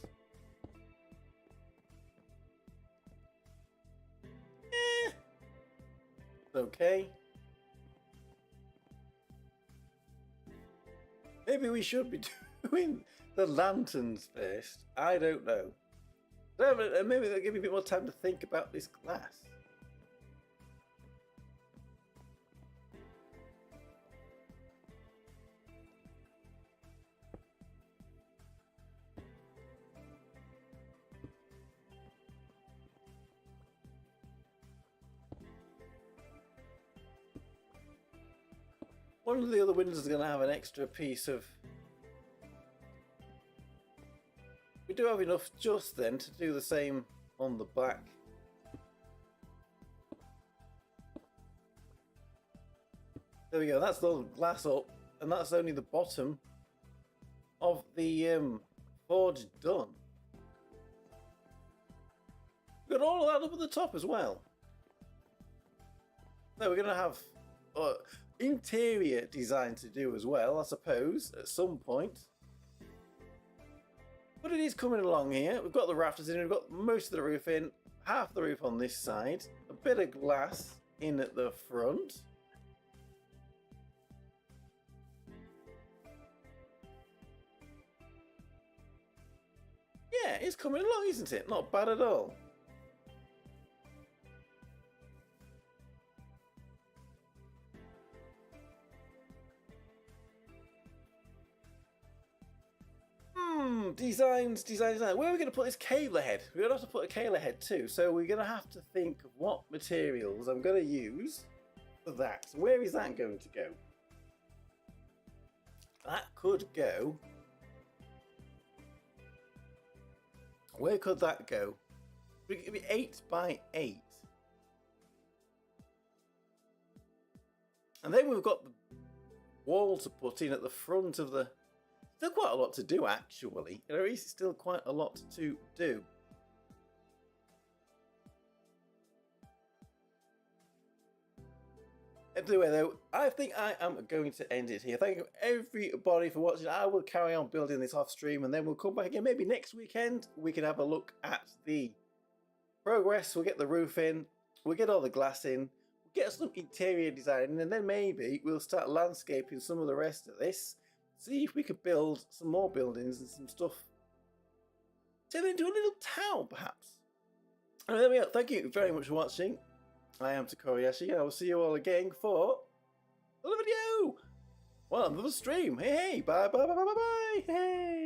Okay. Maybe we should be doing the lanterns first. I don't know. Maybe they'll give me a bit more time to think about this glass. One of the other windows is going to have an extra piece of... We do have enough just then to do the same on the back. There we go, that's the glass up, and that's only the bottom of the forge done. We've got all of that up at the top as well. So we're going to have... interior design to do as well, I suppose, at some point. But it is coming along here. We've got the rafters in, we've got most of the roof in, half the roof on this side, a bit of glass in at the front. Yeah, it's coming along, isn't it? Not bad at all. Designs. Where are we going to put this Kaela head? We're going to have to put a Kaela head too. So we're going to have to think of what materials I'm going to use for that. So where is that going to go? That could go. Where could that go? It could be 8 by 8. And then we've got the wall to put in at the front of the... Still quite a lot to do, actually. There is still quite a lot to do. Anyway, though, I think I am going to end it here. Thank you everybody for watching. I will carry on building this off stream, and then we'll come back again. Maybe next weekend we can have a look at the progress. We'll get the roof in. We'll get all the glass in. We'll get some interior design, and then maybe we'll start landscaping some of the rest of this. See if we could build some more buildings and some stuff. Turn it into a little town, perhaps. And there we go. Thank you very much for watching. I am Tokkuri Yashi, and I will see you all again for another video. Well, another stream. Hey, hey. Bye, bye, bye, bye, bye, bye. Hey.